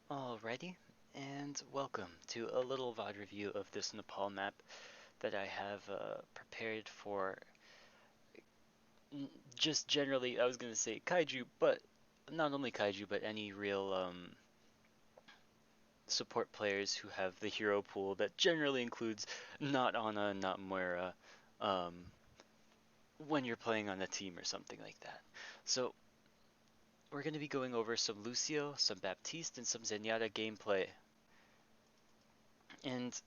Alrighty, and welcome to a little VOD review of this Nepal map that I have prepared for just generally, I was going to say kaiju, but not only kaiju, but any real support players who have the hero pool that generally includes not Ana, not Moira, um, when you're playing on a team or something like that. So, we're going to be going over some Lucio, some Baptiste, and some Zenyatta gameplay. And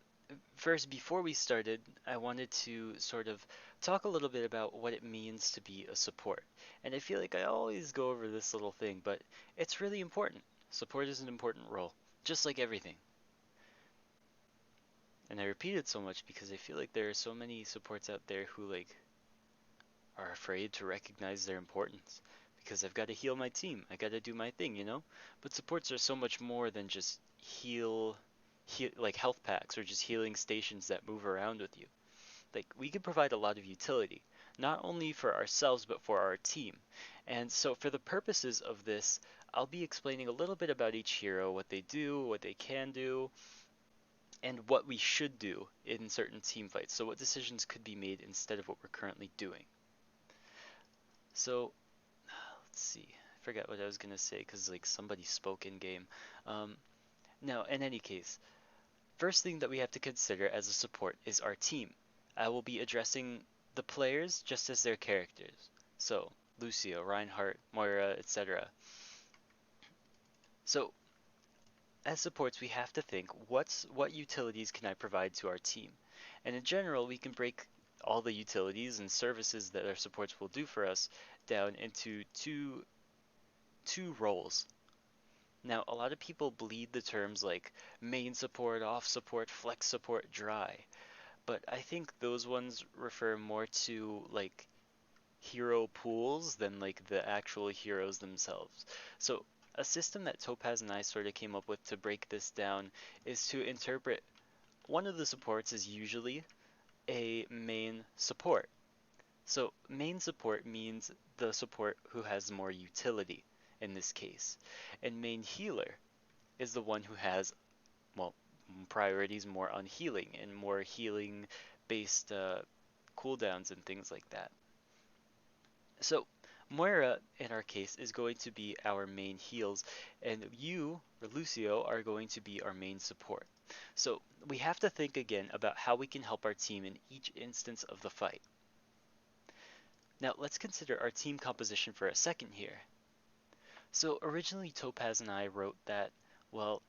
first, before we started, I wanted to sort of talk a little bit about what it means to be a support. And I feel like I always go over this little thing, but it's really important. Support is an important role, just like everything. And I repeat it so much because I feel like there are so many supports out there who are afraid to recognize their importance. Because I've got to heal my team, I got to do my thing, you know? But supports are so much more than just like health packs or just healing stations that move around with you. Like, we can provide a lot of utility, not only for ourselves but for our team. And so for the purposes of this, I'll be explaining a little bit about each hero, what they do, what they can do, and what we should do in certain team fights. So what decisions could be made instead of what we're currently doing. So let's see. I forgot what I was gonna say because like somebody spoke in game. Um, Now, in any case, first thing that we have to consider as a support is our team. I will be addressing the players just as their characters. So, Lucio, Reinhardt, Moira, etc. So, as supports, we have to think what utilities can I provide to our team? And in general, we can break all the utilities and services that our supports will do for us down into two roles. Now, a lot of people bleed the terms like main support, off support, flex support dry, but I think those ones refer more to like hero pools than like the actual heroes themselves. So a system that Topaz and I sort of came up with to break this down is to interpret one of the supports is usually a main support. So main support means the support who has more utility in this case. And main healer is the one who has, well, priorities more on healing and more healing based cooldowns and things like that. So Moira, in our case, is going to be our main heals, and you, or Lucio, are going to be our main support. So we have to think again about how we can help our team in each instance of the fight. Now let's consider our team composition for a second here. So originally Topaz and I wrote that, well,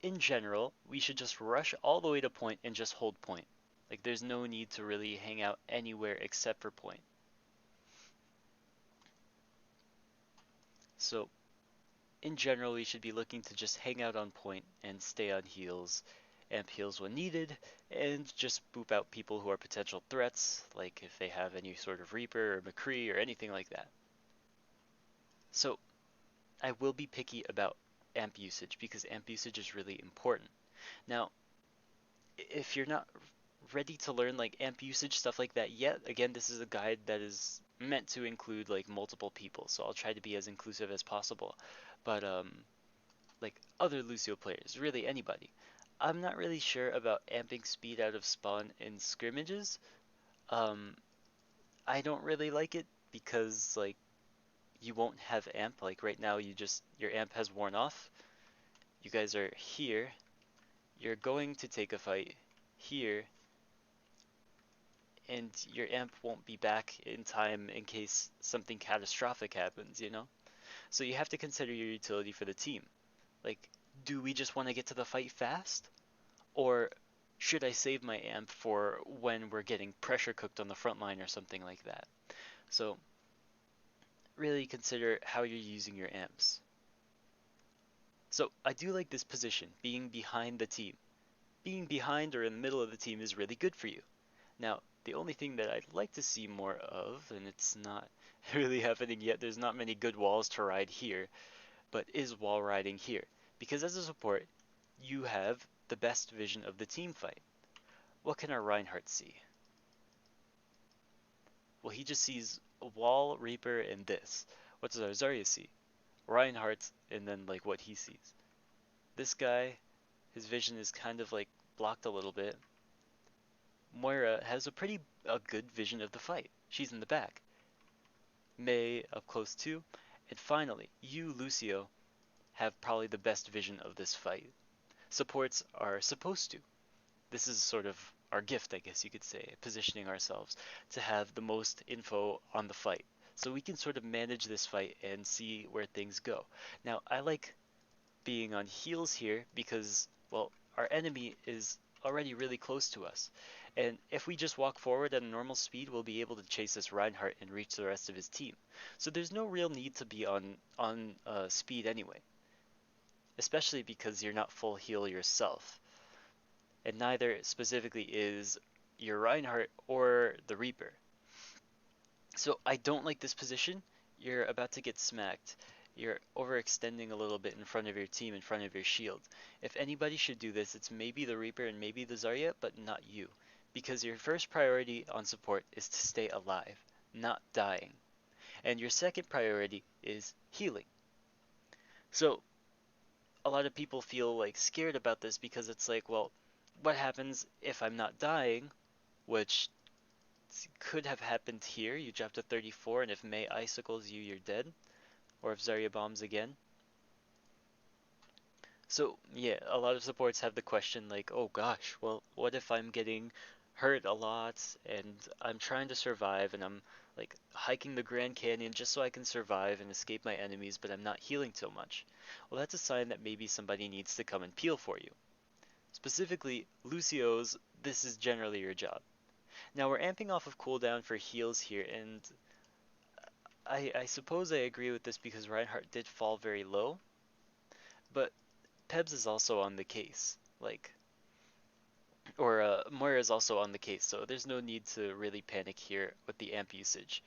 in general, we should just rush all the way to point and just hold point. Like there's no need to really hang out anywhere except for point. So in general, we should be looking to just hang out on point and stay on heals, amp heals when needed, and just boop out people who are potential threats, like if they have any sort of Reaper or McCree or anything like that. So I will be picky about amp usage because amp usage is really important. Now, if you're not ready to learn like amp usage stuff like that yet, again, this is a guide that is meant to include like multiple people, so I'll try to be as inclusive as possible. But like other Lucio players, really anybody. I'm not really sure about amping speed out of spawn in scrimmages. Um, I don't really like it because like you won't have amp. Like right now, your amp has worn off. You guys are here. You're going to take a fight here, and your amp won't be back in time in case something catastrophic happens, you know? So you have to consider your utility for the team. Like, do we just want to get to the fight fast? Or should I save my amp for when we're getting pressure cooked on the front line or something like that? So really consider how you're using your amps. So I do like this position, being behind the team. Being behind or in the middle of the team is really good for you. Now, the only thing that I'd like to see more of, and it's not really happening yet, there's not many good walls to ride here, but is wall riding here. Because as a support, you have the best vision of the team fight. What can our Reinhardt see? Well, he just sees a wall, Reaper, and this. What does our Zarya see? Reinhardt, and then like what he sees. This guy, his vision is kind of like blocked a little bit. Moira has a good vision of the fight. She's in the back. Mei up close too. And finally, you, Lucio, have probably the best vision of this fight. Supports are supposed to. This is sort of our gift, I guess you could say, positioning ourselves to have the most info on the fight. So we can sort of manage this fight and see where things go. Now, I like being on heels here because, well, our enemy is already really close to us. And if we just walk forward at a normal speed, we'll be able to chase this Reinhardt and reach the rest of his team. So there's no real need to be on speed anyway, especially because you're not full heal yourself. And neither specifically is your Reinhardt or the Reaper. So I don't like this position. You're about to get smacked. You're overextending a little bit in front of your team, in front of your shield. If anybody should do this, it's maybe the Reaper and maybe the Zarya, but not you. Because your first priority on support is to stay alive, not dying. And your second priority is healing. So a lot of people feel like scared about this because it's like, well, what happens if I'm not dying? Which could have happened here. You drop to 34, and if Mei icicles you, you're dead. Or if Zarya bombs again. So, yeah, a lot of supports have the question like, oh gosh, well, what if I'm getting hurt a lot and I'm trying to survive and I'm like hiking the Grand Canyon just so I can survive and escape my enemies, but I'm not healing so much? Well, that's a sign that maybe somebody needs to come and peel for you. Specifically, Lucio's, this is generally your job. Now we're amping off of cooldown for heals here, and I suppose I agree with this because Reinhardt did fall very low, but Pebs is also on the case, like, or Moira is also on the case, so there's no need to really panic here with the amp usage.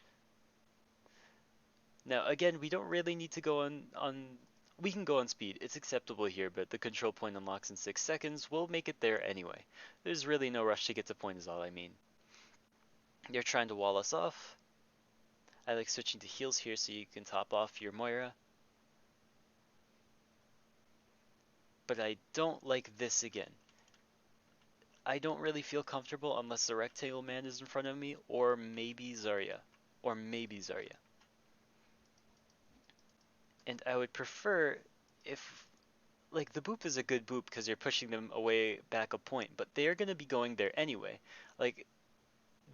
Now again, we don't really need to go on we can go on speed, it's acceptable here, but the control point unlocks in 6 seconds, we'll make it there anyway. There's really no rush to get to point is all I mean. You're trying to wall us off. I like switching to heals here so you can top off your Moira. But I don't like this again. I don't really feel comfortable unless the rectangle man is in front of me, or maybe Zarya. Or maybe Zarya. And I would prefer if, like, the boop is a good boop because you're pushing them away back a point, but they're going to be going there anyway. Like,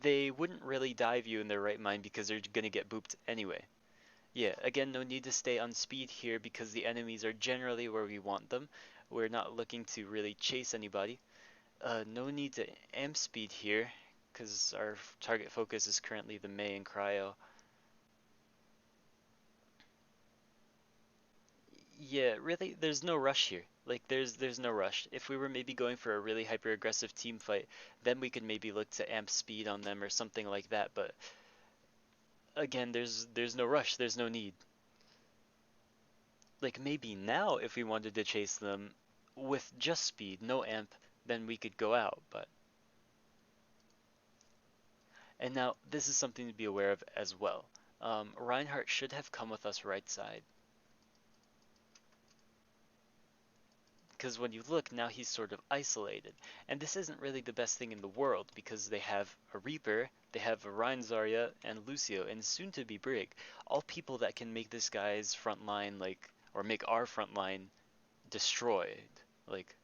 they wouldn't really dive you in their right mind because they're going to get booped anyway. Yeah, again, no need to stay on speed here because the enemies are generally where we want them. We're not looking to really chase anybody. No need to amp speed here because our target focus is currently the Mei and Cryo. Yeah, really, there's no rush here. Like, there's no rush. If we were maybe going for a really hyper-aggressive team fight, then we could maybe look to amp speed on them or something like that, but again, there's no rush, there's no need. Like, maybe now if we wanted to chase them with just speed, no amp, then we could go out, but... And now, this is something to be aware of as well. Reinhardt should have come with us right side. Because when you look, now he's sort of isolated. And this isn't really the best thing in the world, because they have a Reaper, they have a Rein Zarya, and Lucio, and soon to be Brig. All people that can make this guy's front line, like, or make our front line destroyed, like,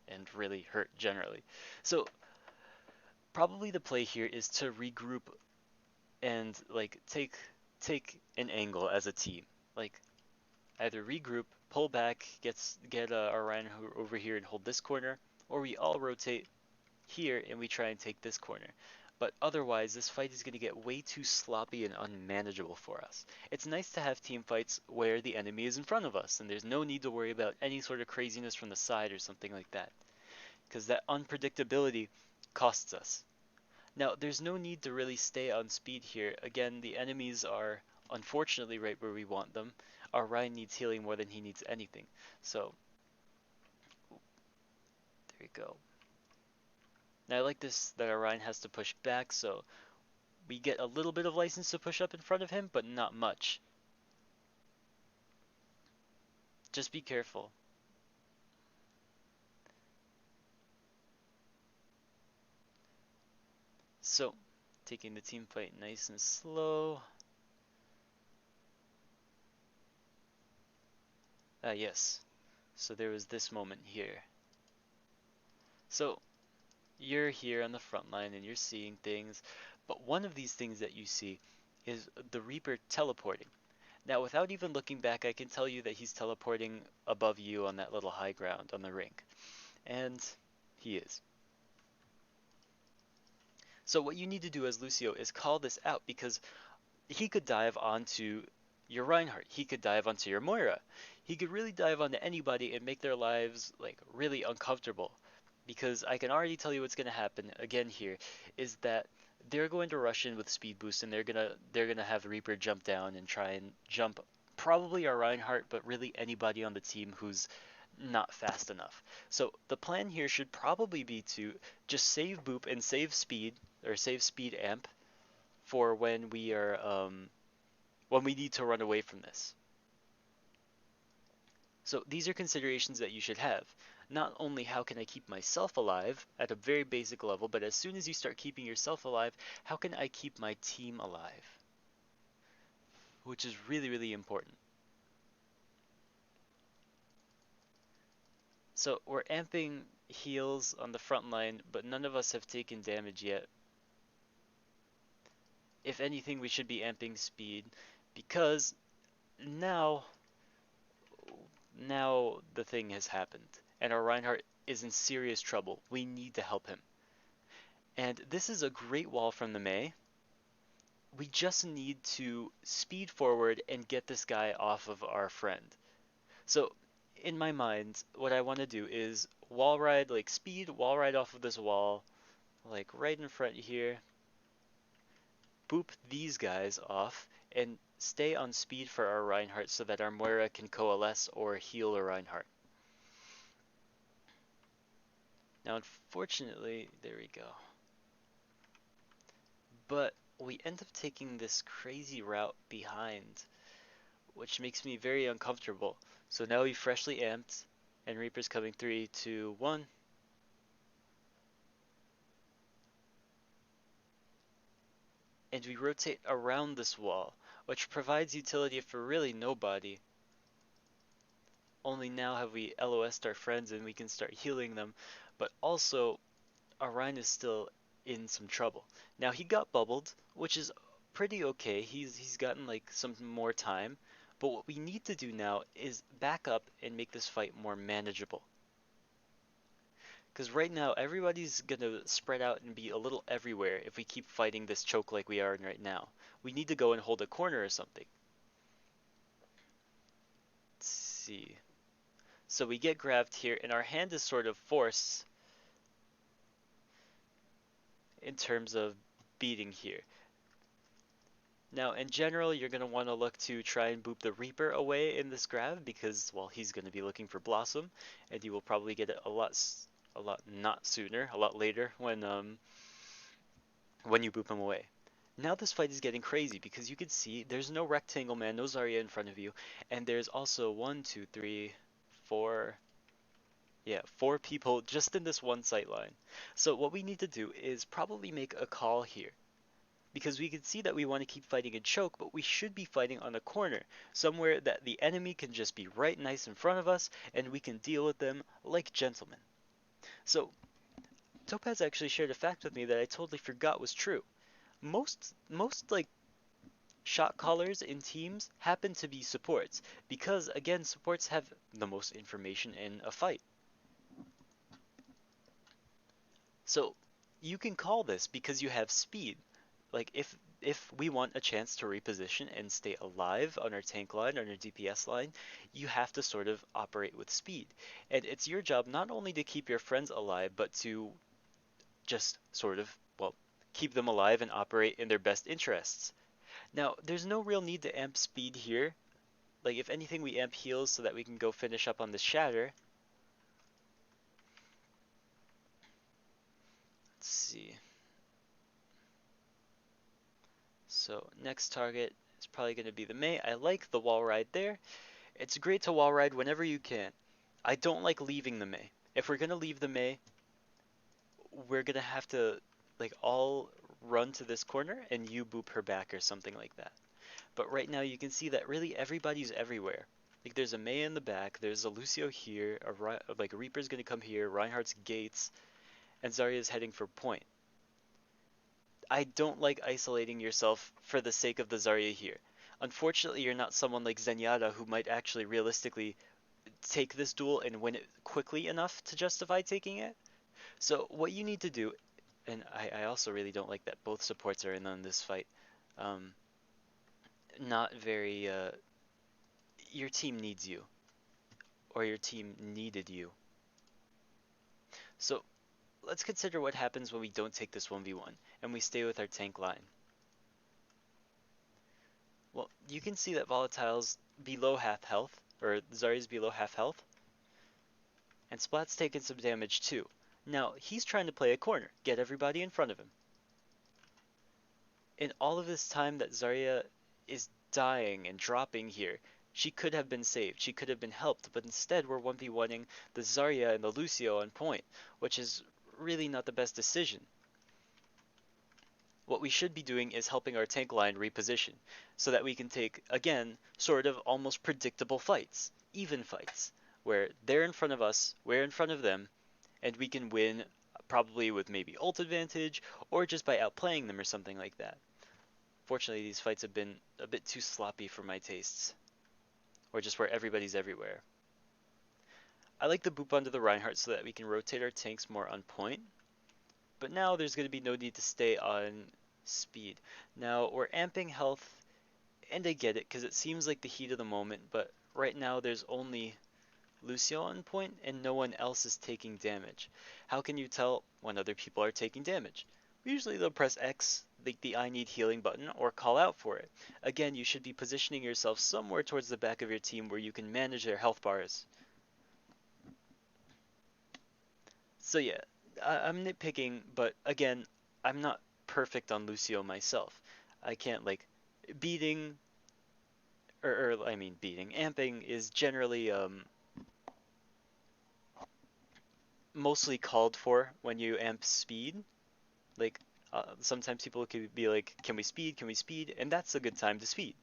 and really hurt generally. So, probably the play here is to regroup and, like, take an angle as a team. Like, either regroup, pull back, get our Ryan over here and hold this corner, or we all rotate here and we try and take this corner. But otherwise, this fight is going to get way too sloppy and unmanageable for us. It's nice to have team fights where the enemy is in front of us, and there's no need to worry about any sort of craziness from the side or something like that, because that unpredictability costs us. Now, there's no need to really stay on speed here. Again, the enemies are unfortunately right where we want them. Our Ryan needs healing more than he needs anything. So, there you go. Now I like this that our Ryan has to push back, so we get a little bit of license to push up in front of him, but not much. Just be careful. So, taking the team fight nice and slow. Ah, yes. So there was this moment here. So, you're here on the front line and you're seeing things, but one of these things that you see is the Reaper teleporting. Now, without even looking back, I can tell you that he's teleporting above you on that little high ground on the rink. And he is. So what you need to do as Lucio is call this out because he could dive onto your Reinhardt. He could dive onto your Moira. He could really dive onto anybody and make their lives like really uncomfortable. Because I can already tell you what's going to happen again here is that they're going to rush in with speed boost and they're gonna have Reaper jump down and try and jump probably our Reinhardt, but really anybody on the team who's not fast enough. So the plan here should probably be to just save boop and save speed or save speed amp for when we need to run away from this. So these are considerations that you should have. Not only how can I keep myself alive at a very basic level, but as soon as you start keeping yourself alive, how can I keep my team alive? Which is really, really important. So we're amping heals on the front line, but none of us have taken damage yet. If anything, we should be amping speed because now now the thing has happened and our Reinhardt is in serious trouble. We need to help him. And this is a great wall from the Mei. We just need to speed forward and get this guy off of our friend. So in my mind, what I want to do is wall ride, like speed, wall ride off of this wall, like right in front here, boop these guys off, and stay on speed for our Reinhardt so that our Moira can coalesce or heal a Reinhardt. Now, unfortunately, there we go. But we end up taking this crazy route behind, which makes me very uncomfortable. So now we freshly amped, and Reaper's coming 3, 2, 1. And we rotate around this wall, which provides utility for really nobody. Only now have we LOS'd our friends and we can start healing them, but also Orion is still in some trouble. Now he got bubbled, which is pretty okay. He's gotten like some more time, but what we need to do now is back up and make this fight more manageable. Because right now everybody's gonna spread out and be a little everywhere if we keep fighting this choke like we are in right now. We need to go and hold a corner or something. Let's see. So we get grabbed here, and our hand is sort of forced in terms of beating here. Now, in general, you're going to want to look to try and boop the Reaper away in this grab because, well, he's going to be looking for Blossom, and you will probably get it a lot not sooner, a lot later when you boop him away. Now this fight is getting crazy because you can see there's no Rectangle Man, no Zarya in front of you, and there's also 1, 2, 3, 4, yeah, 4 people just in this one sight line. So what we need to do is probably make a call here. Because we can see that we want to keep fighting in choke, but we should be fighting on a corner, somewhere that the enemy can just be right nice in front of us, and we can deal with them like gentlemen. So, Topaz actually shared a fact with me that I totally forgot was true. Most like shot callers in teams happen to be supports, because again, supports have the most information in a fight. So, you can call this because you have speed. Like if we want a chance to reposition and stay alive on our tank line, on our DPS line, you have to sort of operate with speed. And it's your job not only to keep your friends alive, but to just sort of, well, keep them alive and operate in their best interests. Now, there's no real need to amp speed here. Like if anything, we amp heals so that we can go finish up on this shatter. Let's see. So next target is probably going to be the Mei. I like the wall ride there. It's great to wall ride whenever you can. I don't like leaving the Mei. If we're going to leave the Mei, we're going to have to like all run to this corner and you boop her back or something like that. But right now you can see that really everybody's everywhere. Like there's a Mei in the back, there's a Lucio here, like a Reaper's gonna come here, Reinhardt's gates, and Zarya's heading for point. I don't like isolating yourself for the sake of the Zarya here. Unfortunately, you're not someone like Zenyatta who might actually realistically take this duel and win it quickly enough to justify taking it. So what you need to do, and I also really don't like that both supports are in on this fight. Um, Not very. Your team needs you, or your team needed you. So let's consider what happens when we don't take this 1v1 and we stay with our tank line. Well, you can see that Volatile's below half health, or Zarya's below half health, and Splat's taking some damage too. Now, he's trying to play a corner, get everybody in front of him. In all of this time that Zarya is dying and dropping here, she could have been saved, she could have been helped, but instead we're 1v1ing the Zarya and the Lucio on point, which is really not the best decision. What we should be doing is helping our tank line reposition, so that we can take, again, sort of almost predictable fights, even fights, where they're in front of us, we're in front of them, and we can win probably with maybe ult advantage, or just by outplaying them or something like that. Fortunately, these fights have been a bit too sloppy for my tastes, or just where everybody's everywhere. I like the boop onto the Reinhardt so that we can rotate our tanks more on point, but now there's going to be no need to stay on speed. Now, we're amping health, and I get it, because it seems like the heat of the moment, but right now there's only Lucio on point, and no one else is taking damage. How can you tell when other people are taking damage? Usually they'll press X, like the I need healing button, or call out for it. Again, you should be positioning yourself somewhere towards the back of your team where you can manage their health bars. So yeah, I'm nitpicking, but again, I'm not perfect on Lucio myself. I can't like beating or I mean beating. Amping is generally mostly called for when you amp speed. Like sometimes people could be like, "Can we speed? Can we speed?" And that's a good time to speed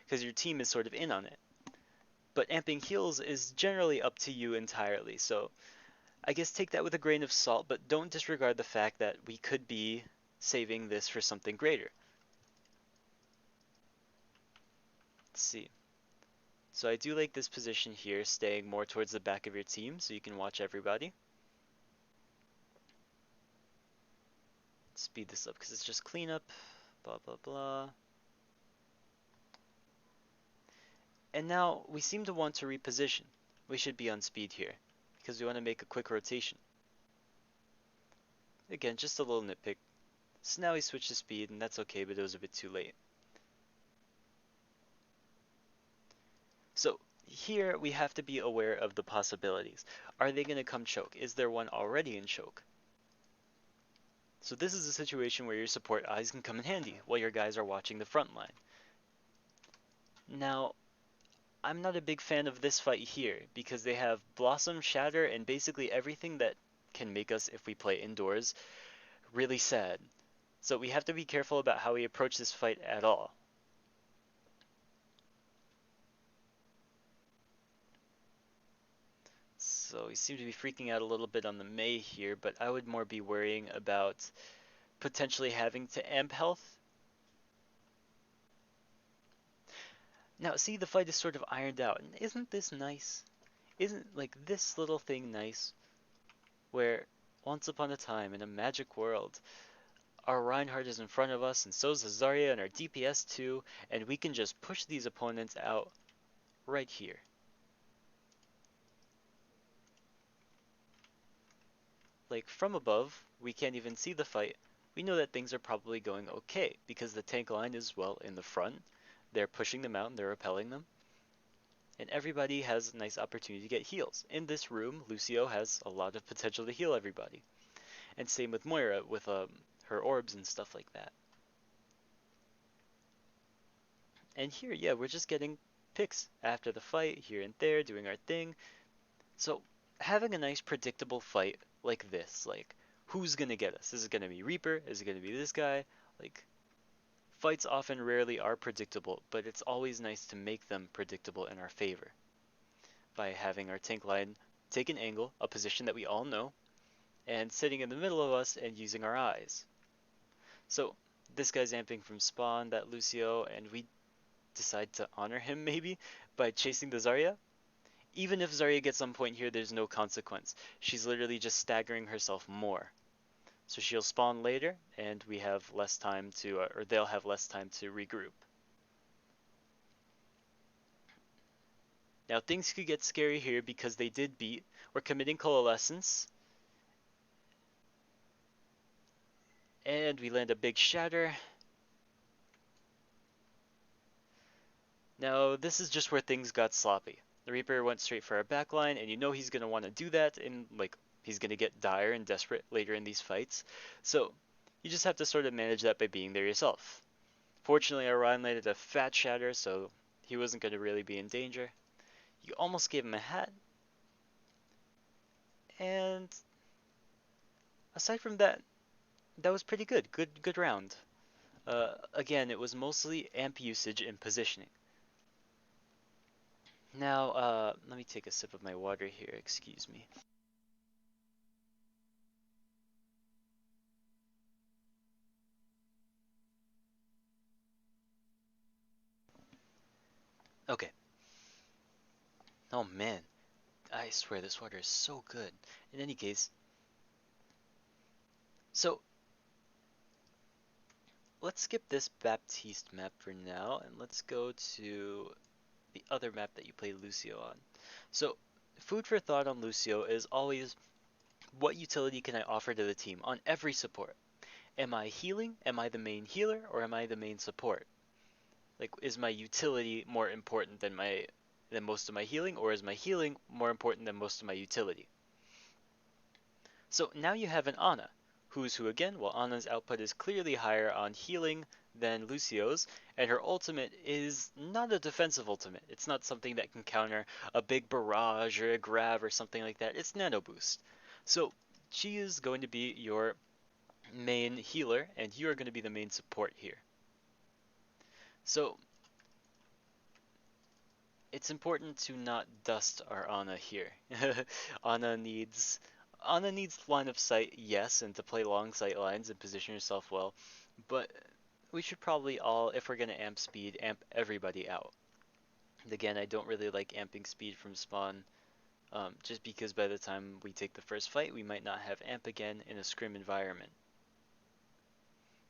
because your team is sort of in on it. But amping heals is generally up to you entirely. So I guess take that with a grain of salt, but don't disregard the fact that we could be saving this for something greater. Let's see. So I do like this position here, staying more towards the back of your team so you can watch everybody. Speed this up because it's just cleanup, blah blah blah. And now we seem to want to reposition. We should be on speed here because we want to make a quick rotation. Again, just a little nitpick. So now we switch to speed and that's okay, but it was a bit too late. So here we have to be aware of the possibilities. Are they going to come choke? Is there one already in choke? So this is a situation where your support eyes can come in handy while your guys are watching the front line. Now, I'm not a big fan of this fight here because they have Blossom, Shatter, and basically everything that can make us, if we play indoors, really sad. So we have to be careful about how we approach this fight at all. So we seem to be freaking out a little bit on the Mei here, but I would more be worrying about potentially having to amp health. Now, see, the fight is sort of ironed out, and isn't this nice? Isn't, like, this little thing nice? Where, once upon a time, in a magic world, our Reinhardt is in front of us, and so's the Zarya and our DPS too, and we can just push these opponents out right here. Like, from above, we can't even see the fight. We know that things are probably going okay, because the tank line is, well, in the front. They're pushing them out and they're repelling them. And everybody has a nice opportunity to get heals. In this room, Lucio has a lot of potential to heal everybody. And same with Moira, with her orbs and stuff like that. And here, yeah, we're just getting picks after the fight, here and there, doing our thing. So, having a nice predictable fight like this, like, who's gonna get us? Is it gonna be Reaper? Is it gonna be this guy? Like, fights often rarely are predictable, but it's always nice to make them predictable in our favor by having our tank line take an angle, a position that we all know, and sitting in the middle of us and using our eyes. So this guy's amping from spawn, that Lucio, and we decide to honor him maybe by chasing the Zarya. Even if Zarya gets on point here, there's no consequence. She's literally just staggering herself more. So she'll spawn later, and we have less time to, or they'll have less time to regroup. Now things could get scary here because they did beat. We're committing Coalescence, and we land a big shatter. Now this is just where things got sloppy. The Reaper went straight for our backline, and you know he's gonna want to do that, and like he's gonna get dire and desperate later in these fights. So you just have to sort of manage that by being there yourself. Fortunately, our Ryan landed a fat shatter, so he wasn't gonna really be in danger. You almost gave him a hat, and aside from that, that was pretty good. Good round. Again, it was mostly amp usage and positioning. Now, let me take a sip of my water here, excuse me. Okay. Oh man, I swear this water is so good. In any case, so let's skip this Baptiste map for now, and let's go to the other map that you play Lucio on. So, food for thought on Lucio is always, what utility can I offer to the team on every support? Am I healing? Am I the main healer? Or am I the main support? Like, is my utility more important than most of my healing, or is my healing more important than most of my utility? So now you have an Ana, who's who again? Well, Ana's output is clearly higher on healing than Lucio's, and her ultimate is not a defensive ultimate. It's not something that can counter a big barrage or a grab or something like that. It's nano boost. So she is going to be your main healer, and you are going to be the main support here. So it's important to not dust our Ana here. Ana needs Ana needs line of sight, yes, and to play long sight lines and position yourself well, but we should probably all, if we're gonna amp speed, amp everybody out. And again, I don't really like amping speed from spawn, just because by the time we take the first fight, we might not have amp again in a scrim environment.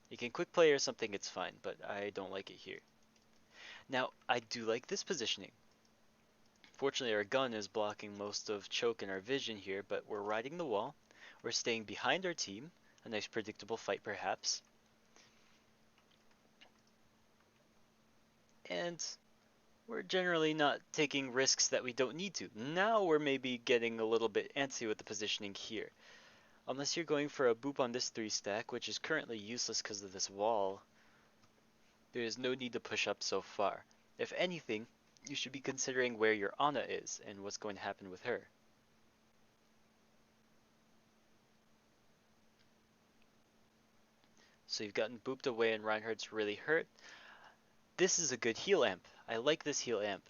You can quick play or something, it's fine, but I don't like it here. Now, I do like this positioning. Fortunately, our gun is blocking most of choke and our vision here, but we're riding the wall. We're staying behind our team. A nice predictable fight, perhaps. And we're generally not taking risks that we don't need to. Now we're maybe getting a little bit antsy with the positioning here. Unless you're going for a boop on this 3-stack, which is currently useless because of this wall, there is no need to push up so far. If anything, you should be considering where your Ana is and what's going to happen with her. So you've gotten booped away and Reinhardt's really hurt. This is a good heal amp. I like this heal amp.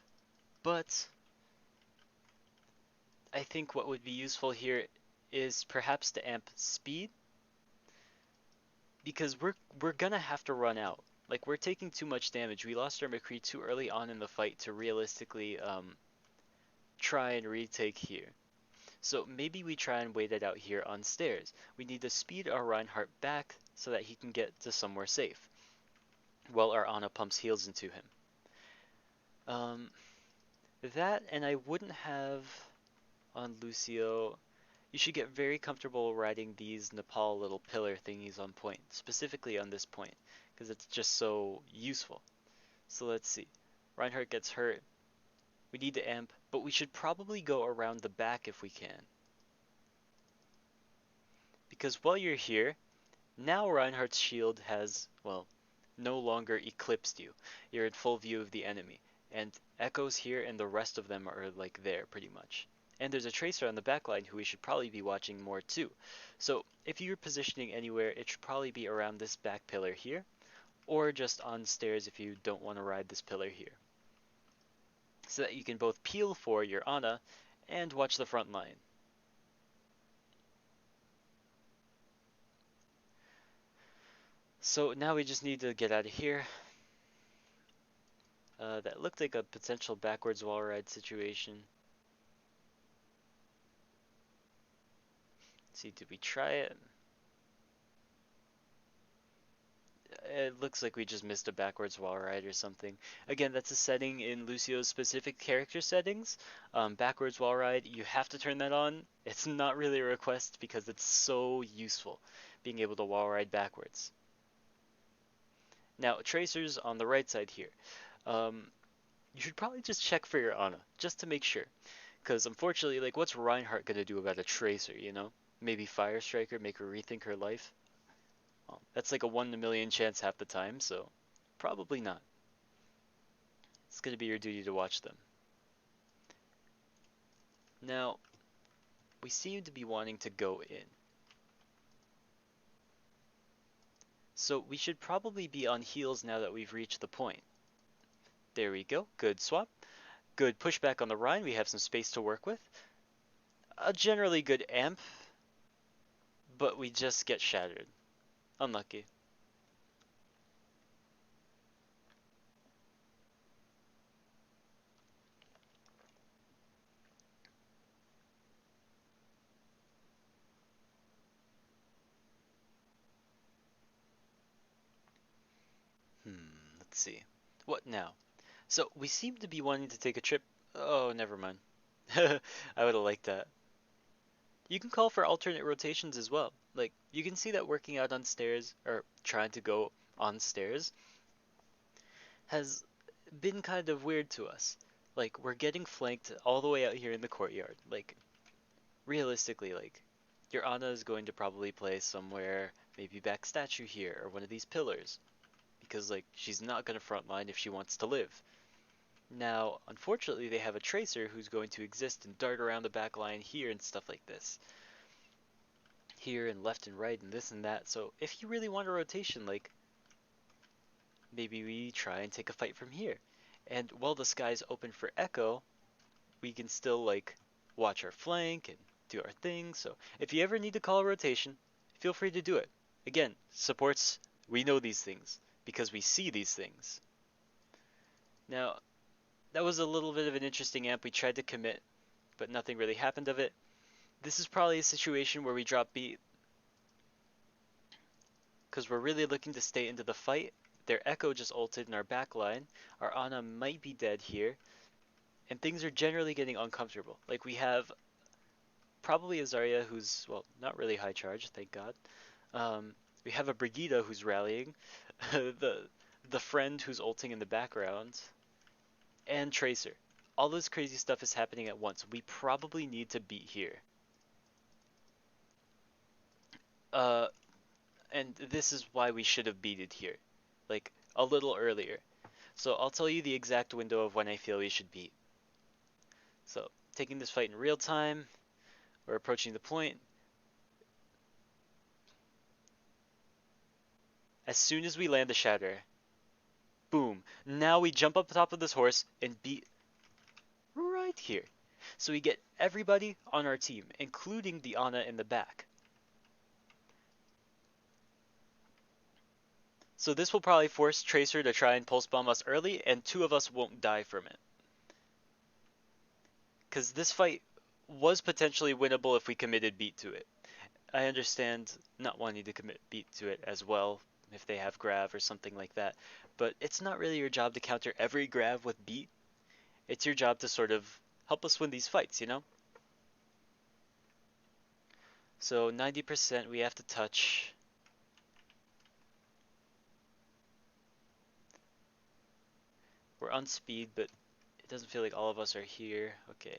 But I think what would be useful here is perhaps to amp speed, because we're gonna have to run out. Like, we're taking too much damage. We lost our McCree too early on in the fight to realistically try and retake here. So maybe we try and wait it out here on stairs. We need to speed our Reinhardt back so that he can get to somewhere safe while our Ana pumps heals into him. That, and I wouldn't have on Lucio. You should get very comfortable riding these Nepal little pillar thingies on point, specifically on this point, because it's just so useful. So let's see. Reinhardt gets hurt. We need to amp, but we should probably go around the back if we can. Because while you're here, now Reinhardt's shield has, well, no longer eclipsed you. You're in full view of the enemy. And Echo's here and the rest of them are like there pretty much. And there's a tracer on the backline who we should probably be watching more too. So if you're positioning anywhere, it should probably be around this back pillar here, or just on stairs if you don't want to ride this pillar here. So that you can both peel for your Ana and watch the front line. So now we just need to get out of here. That looked like a potential backwards wall ride situation. Let's see, did we try it? It looks like we just missed a backwards wall ride or something. Again, that's a setting in Lucio's specific character settings. Backwards wall ride, you have to turn that on. It's not really a request because it's so useful, being able to wall ride backwards. Now, tracers on the right side here. You should probably just check for your Ana, just to make sure. Because unfortunately, like, what's Reinhardt gonna do about a tracer, you know? Maybe Fire Striker, make her rethink her life? Well, that's like a 1 in a million chance half the time, so probably not. It's gonna be your duty to watch them. Now, we seem to be wanting to go in. So we should probably be on heels now that we've reached the point. There we go, good swap. Good pushback on the Rhine, we have some space to work with. A generally good amp, but we just get shattered. Unlucky. Let's see. What now? So we seem to be wanting to take a trip. Oh, never mind. I would have liked that. You can call for alternate rotations as well. Like, you can see that working out on stairs, or trying to go on stairs, has been kind of weird to us. Like, we're getting flanked all the way out here in the courtyard. Like, realistically, like, your Ana is going to probably play somewhere, maybe back statue here, or one of these pillars. Because, like, she's not going to frontline if she wants to live. Now, unfortunately, they have a tracer who's going to exist and dart around the back line here and stuff like this. Here and left and right and this and that. So if you really want a rotation, like, maybe we try and take a fight from here. And while the sky's open for Echo, we can still, like, watch our flank and do our thing. So if you ever need to call a rotation, feel free to do it. Again, supports, we know these things because we see these things. Now, that was a little bit of an interesting amp. We tried to commit, but nothing really happened of it. This is probably a situation where we drop beat because we're really looking to stay into the fight. Their Echo just ulted in our backline. Our Ana might be dead here. And things are generally getting uncomfortable. Like, we have probably a Zarya who's, well, not really high charge, thank God. We have a Brigida who's rallying. the friend who's ulting in the background. And Tracer. All this crazy stuff is happening at once. We probably need to beat here. And this is why we should have beated here. Like, a little earlier. So I'll tell you the exact window of when I feel we should beat. So, taking this fight in real time, we're approaching the point. As soon as we land the shatter, boom, now we jump up top of this horse and beat right here. So we get everybody on our team, including the Ana in the back. So this will probably force Tracer to try and pulse bomb us early, and two of us won't die from it. Because this fight was potentially winnable if we committed beat to it. I understand not wanting to commit beat to it as well if they have grav or something like that, but it's not really your job to counter every grav with beat. It's your job to sort of help us win these fights, you know? So 90% we have to touch. We're on speed, but it doesn't feel like all of us are here. Okay,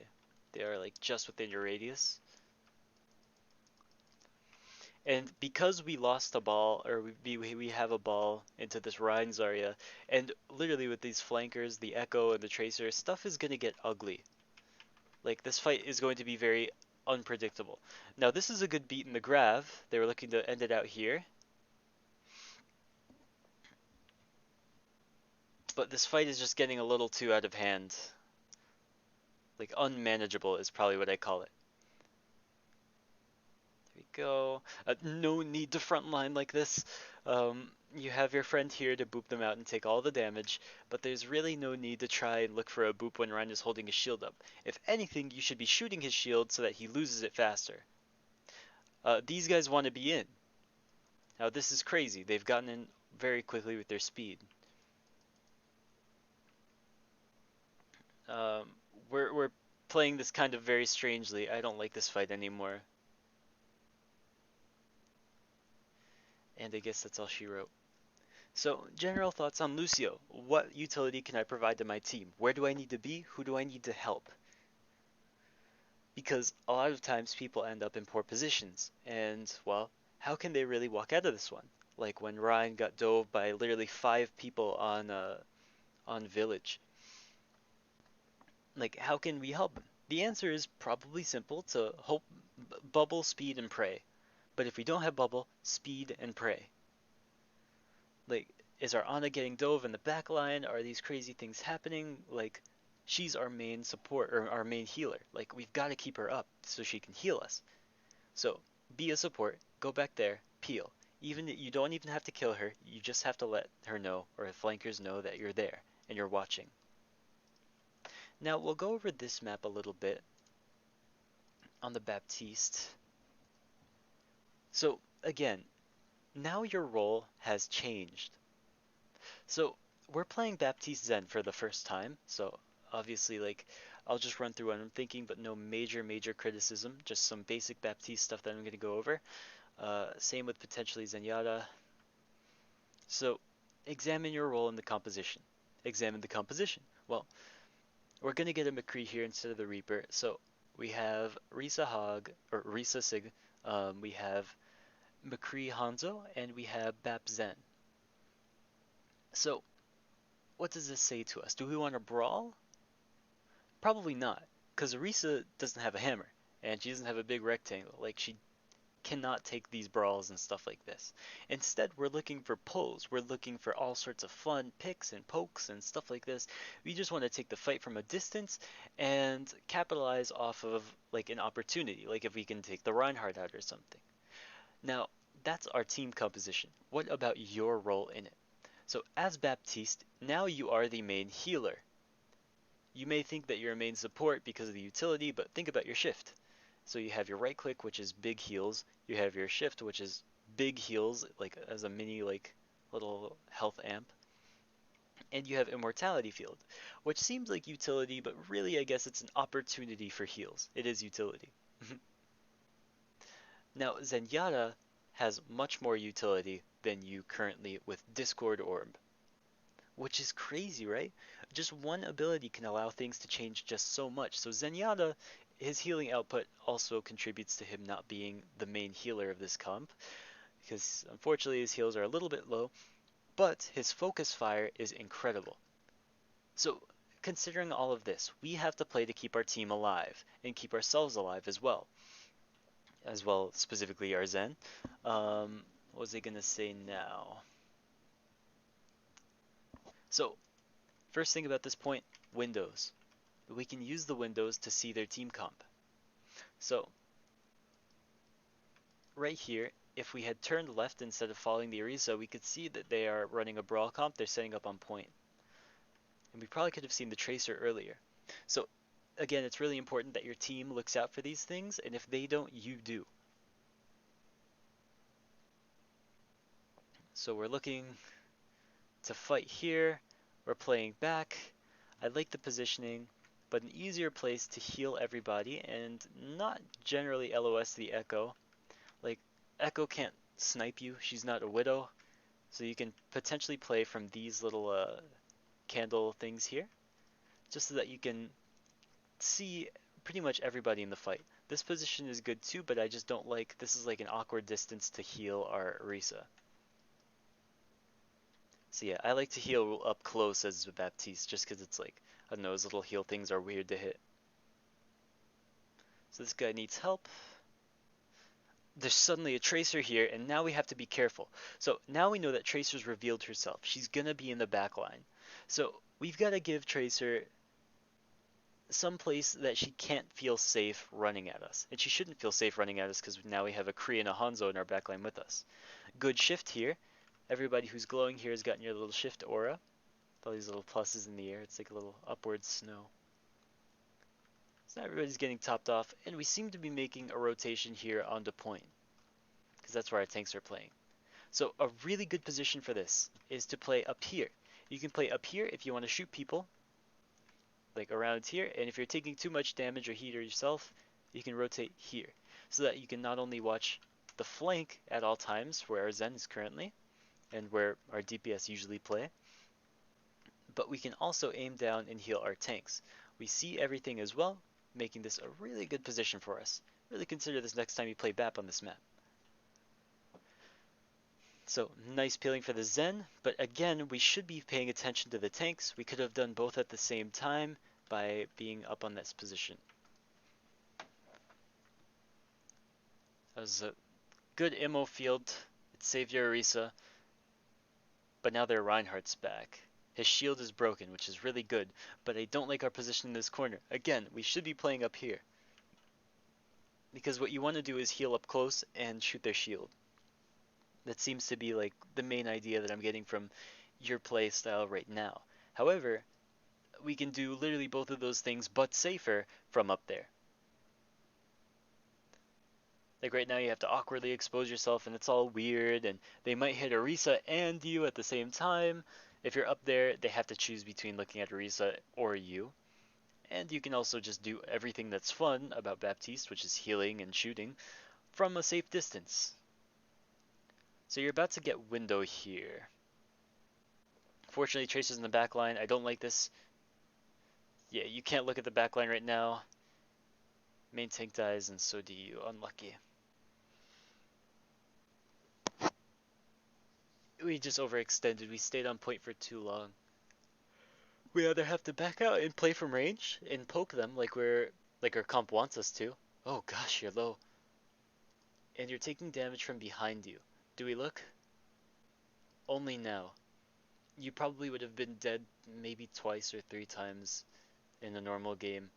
they are like just within your radius. And because we lost a ball, or we have a ball into this Rhine Zarya, and literally with these flankers, the Echo and the Tracer, stuff is gonna get ugly. Like this fight is going to be very unpredictable. Now this is a good beat in the Grav. They were looking to end it out here. But this fight is just getting a little too out of hand. Like unmanageable is probably what I call it. There we go. No need to frontline like this. You have your friend here to boop them out and take all the damage, but there's really no need to try and look for a boop when Ryan is holding his shield up. If anything, you should be shooting his shield so that he loses it faster. These guys want to be in. Now this is crazy. They've gotten in very quickly with their speed. Um, we're playing this kind of very strangely. I don't like this fight anymore. And I guess that's all she wrote. So, general thoughts on Lucio. What utility can I provide to my team? Where do I need to be? Who do I need to help? Because a lot of times people end up in poor positions, and, well, how can they really walk out of this one? Like when Ryan got dove by literally 5 people on Village. Like, how can we help him? The answer is probably simple to hope, bubble, speed, and pray. But if we don't have bubble, speed and pray. Like, is our Ana getting dove in the back line? Are these crazy things happening? Like, she's our main support or our main healer. Like, we've got to keep her up so she can heal us. So, be a support, go back there, peel. Even you don't even have to kill her, you just have to let her know or the flankers know that you're there and you're watching. Now, we'll go over this map a little bit on the Baptiste. So, again, now your role has changed. So we're playing Baptiste Zen for the first time, so obviously like I'll just run through what I'm thinking, but no major criticism, just some basic Baptiste stuff that I'm going to go over. Same with potentially Zenyatta. So examine your role in the composition. Examine the composition. Well, we're going to get a McCree here instead of the Reaper, so we have Risa Hog, or Risa Sig, we have McCree Hanzo, and we have Bap Zen. So what does this say to us? Do we want to brawl? Probably not, because Arisa doesn't have a hammer, and she doesn't have a big rectangle. Like, she cannot take these brawls and stuff like this. Instead, we're looking for pulls. We're looking for all sorts of fun picks and pokes and stuff like this. We just want to take the fight from a distance and capitalize off of, like, an opportunity, like if we can take the Reinhardt out or something. Now, that's our team composition. What about your role in it? So, as Baptiste, now you are the main healer. You may think that you're a main support because of the utility, but think about your shift. So you have your right click, which is big heals. You have your shift, which is big heals, like as a mini like little health amp. And you have immortality field, which seems like utility, but really I guess it's an opportunity for heals. It is utility. Now Zenyatta has much more utility than you currently with Discord Orb, which is crazy, right? Just one ability can allow things to change just so much. So Zenyatta, his healing output also contributes to him not being the main healer of this comp, because unfortunately his heals are a little bit low, but his focus fire is incredible. So considering all of this, we have to play to keep our team alive, and keep ourselves alive as well specifically our Zen. What was I going to say now? So first thing about this point, windows. We can use the windows to see their team comp. So right here, if we had turned left instead of following the Orisa, we could see that they are running a brawl comp. They're setting up on point. And we probably could have seen the Tracer earlier. So again, it's really important that your team looks out for these things, and if they don't, you do. So we're looking to fight here. We're playing back. I like the positioning, but an easier place to heal everybody and not generally LOS the Echo. Like, Echo can't snipe you. She's not a Widow. So you can potentially play from these little candle things here, just so that you can see pretty much everybody in the fight. This position is good too, but I just don't like, this is like an awkward distance to heal our Orisa. So yeah, I like to heal up close as a Baptiste, just because it's like, I don't know, those little heal things are weird to hit. So this guy needs help. There's suddenly a Tracer here, and now we have to be careful. So now we know that Tracer's revealed herself. She's gonna be in the back line. So we've got to give Tracer some place that she can't feel safe running at us. And she shouldn't feel safe running at us because now we have a Kree and a Hanzo in our backline with us. Good shift here. Everybody who's glowing here has gotten your little shift aura. All these little pluses in the air. It's like a little upward snow. So now everybody's getting topped off, and we seem to be making a rotation here onto point, because that's where our tanks are playing. So a really good position for this is to play up here. You can play up here if you want to shoot people, like around here, and if you're taking too much damage or heat yourself, you can rotate here, so that you can not only watch the flank at all times, where our Zen is currently, and where our DPS usually play, but we can also aim down and heal our tanks. We see everything as well, making this a really good position for us. Really consider this next time you play BAP on this map. So nice peeling for the Zen, but again, we should be paying attention to the tanks. We could have done both at the same time by being up on this position. That was a good immo field. It saved your Orisa, but now their Reinhardt's back. His shield is broken, which is really good, but I don't like our position in this corner. Again, we should be playing up here, because what you want to do is heal up close and shoot their shield. That seems to be like the main idea that I'm getting from your play style right now. However, we can do literally both of those things, but safer from up there. Like right now you have to awkwardly expose yourself and it's all weird, and they might hit Orisa and you at the same time. If you're up there, they have to choose between looking at Orisa or you. And you can also just do everything that's fun about Baptiste, which is healing and shooting, from a safe distance. So you're about to get window here. Fortunately, Tracer's in the back line. I don't like this. Yeah, you can't look at the back line right now. Main tank dies, and so do you. Unlucky. We just overextended. We stayed on point for too long. We either have to back out and play from range and poke them like our comp wants us to. Oh gosh, you're low. And you're taking damage from behind you. Do we look? Only now. You probably would have been dead maybe twice or 3 times in a normal game.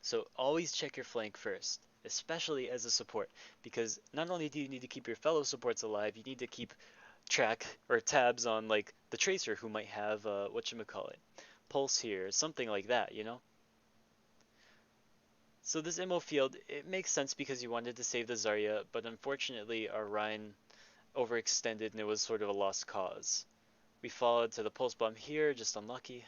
So always check your flank first, especially as a support, because not only do you need to keep your fellow supports alive, you need to keep track or tabs on like the Tracer, who might have whatchamacallit, pulse here, something like that, you know? So this immo field, it makes sense because you wanted to save the Zarya, but unfortunately our Rein overextended and it was sort of a lost cause. We followed to the pulse bomb here, just unlucky.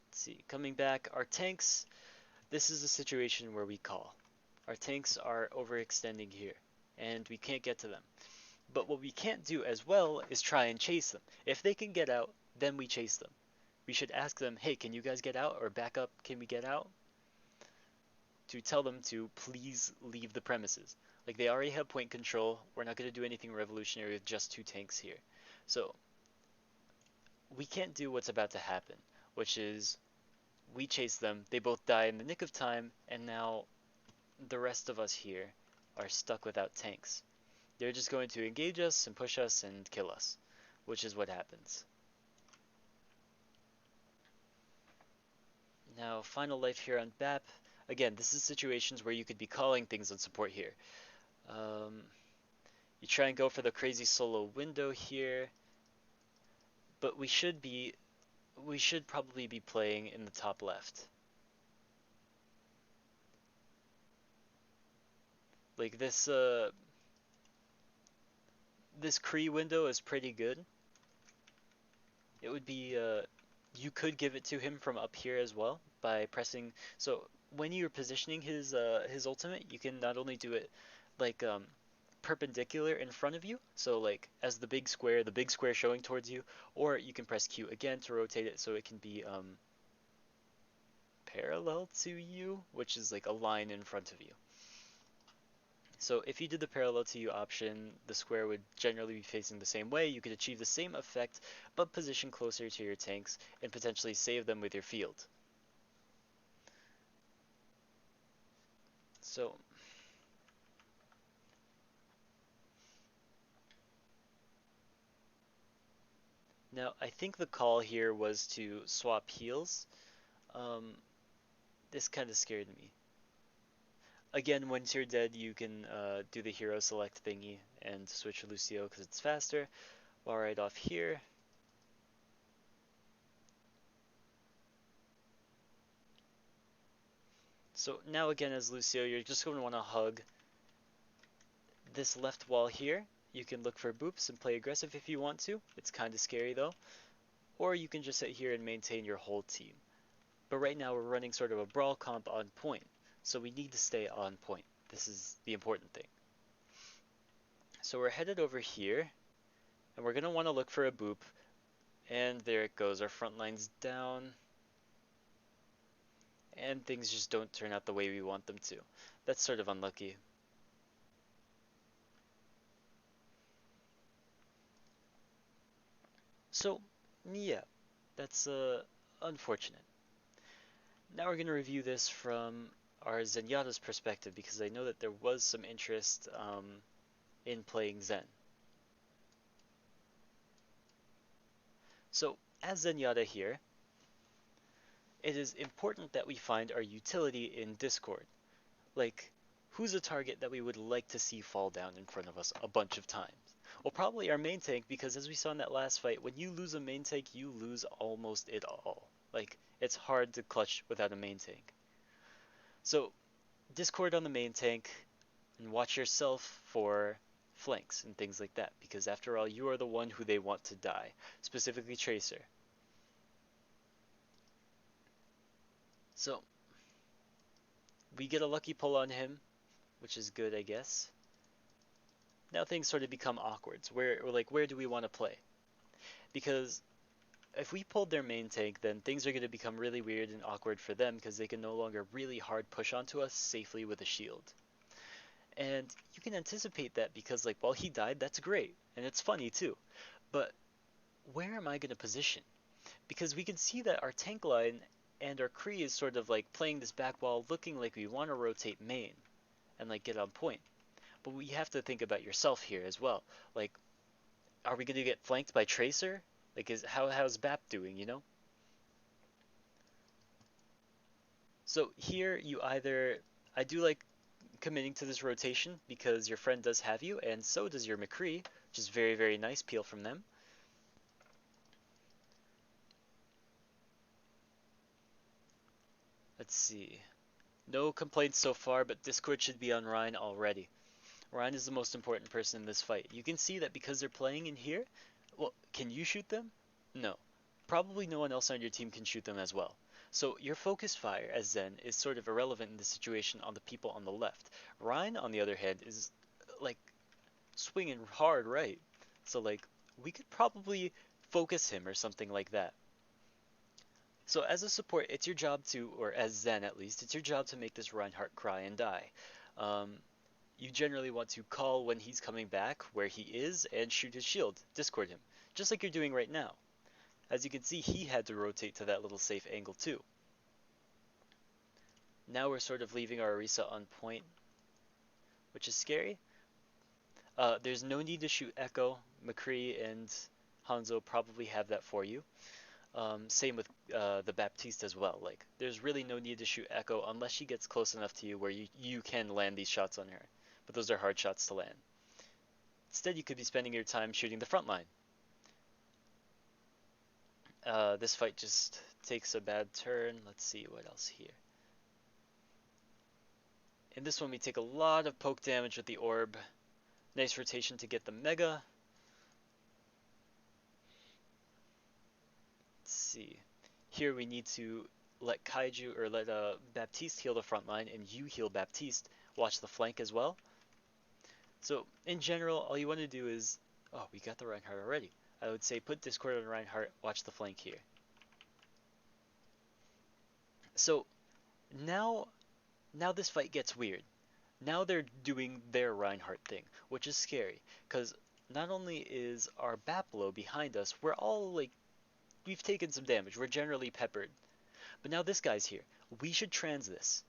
Let's see, coming back, our tanks, this is a situation where we call. Our tanks are overextending here, and we can't get to them. But what we can't do as well is try and chase them. If they can get out, then we chase them. We should ask them, hey, can you guys get out? Or back up, can we get out? To tell them to please leave the premises. Like, they already have point control. We're not going to do anything revolutionary with just 2 tanks here. So, we can't do what's about to happen, which is we chase them, they both die in the nick of time, and now the rest of us here are stuck without tanks. They're just going to engage us and push us and kill us, which is what happens. Now, final life here on BAP. Again, this is situations where you could be calling things on support here. You try and go for the crazy solo window here, but we should probably be playing in the top left. Like this Kree window is pretty good. It would be you could give it to him from up here as well by pressing. So when you're positioning his ultimate, you can not only do it like perpendicular in front of you, so like as the big square showing towards you, or you can press Q again to rotate it so it can be parallel to you, which is like a line in front of you. So if you did the parallel to you option, the square would generally be facing the same way. You could achieve the same effect, but position closer to your tanks and potentially save them with your field. So now I think the call here was to swap heals. Um, this kind of scared me. Again, once you're dead, you can do the hero select thingy and switch to Lucio because it's faster. While right off here, so now again as Lucio, you're just going to want to hug this left wall here. You can look for boops and play aggressive if you want to. It's kind of scary though. Or you can just sit here and maintain your whole team. But right now we're running sort of a brawl comp on point, so we need to stay on point. This is the important thing. So we're headed over here, and we're going to want to look for a boop. And there it goes, our front line's down. And things just don't turn out the way we want them to. That's sort of unlucky. So, yeah, that's unfortunate. Now we're going to review this from our Zenyatta's perspective because I know that there was some interest in playing Zen. So, as Zenyatta here, it is important that we find our utility in Discord. Like, who's a target that we would like to see fall down in front of us a bunch of times? Well, probably our main tank, because as we saw in that last fight, when you lose a main tank, you lose almost it all. Like, it's hard to clutch without a main tank. So, Discord on the main tank, and watch yourself for flanks and things like that, because after all, you are the one who they want to die, specifically Tracer. So, we get a lucky pull on him, which is good, I guess. Now things sort of become awkward. So we're like, where do we want to play? Because if we pulled their main tank, then things are going to become really weird and awkward for them because they can no longer really hard push onto us safely with a shield. And you can anticipate that because, like, while he died, that's great. And it's funny too. But where am I going to position? Because we can see that our tank line and our Kree is sort of like playing this back wall, looking like we want to rotate main and like get on point. But we have to think about yourself here as well. Like, are we going to get flanked by Tracer? Like, how's BAP doing, you know? So here you either, I do like committing to this rotation because your friend does have you, and so does your McCree, which is very, very nice peel from them. Let's see. No complaints so far, but Discord should be on Ryan already. Ryan is the most important person in this fight. You can see that because they're playing in here, well, can you shoot them? No. Probably no one else on your team can shoot them as well. So your focus fire as Zen is sort of irrelevant in this situation on the people on the left. Ryan, on the other hand, is like swinging hard right. So like we could probably focus him or something like that. So as a support, it's your job to, or as Zen at least, it's your job to make this Reinhardt cry and die. Um, you generally want to call when he's coming back where he is and shoot his shield, discord him, just like you're doing right now. As you can see, he had to rotate to that little safe angle too. Now we're sort of leaving our Orisa on point, which is scary. There's no need to shoot Echo. McCree and Hanzo probably have that for you. Same with the Baptiste as well. Like, there's really no need to shoot Echo unless she gets close enough to you where you can land these shots on her. But those are hard shots to land. Instead, you could be spending your time shooting the front line. This fight just takes a bad turn. Let's see what else here. In this one, we take a lot of poke damage with the orb. Nice rotation to get the Mega. Let's see. Here we need to let Kaiju or let Baptiste heal the front line, and you heal Baptiste. Watch the flank as well. So in general, all you want to do is, oh, we got the Reinhardt already. I would say put Discord on Reinhardt. Watch the flank here. So now this fight gets weird Now they're doing their Reinhardt thing, which is scary, because not only is our Baplo behind us, we're all like, we've taken some damage, we're generally peppered. But now this guy's here. We should trans this.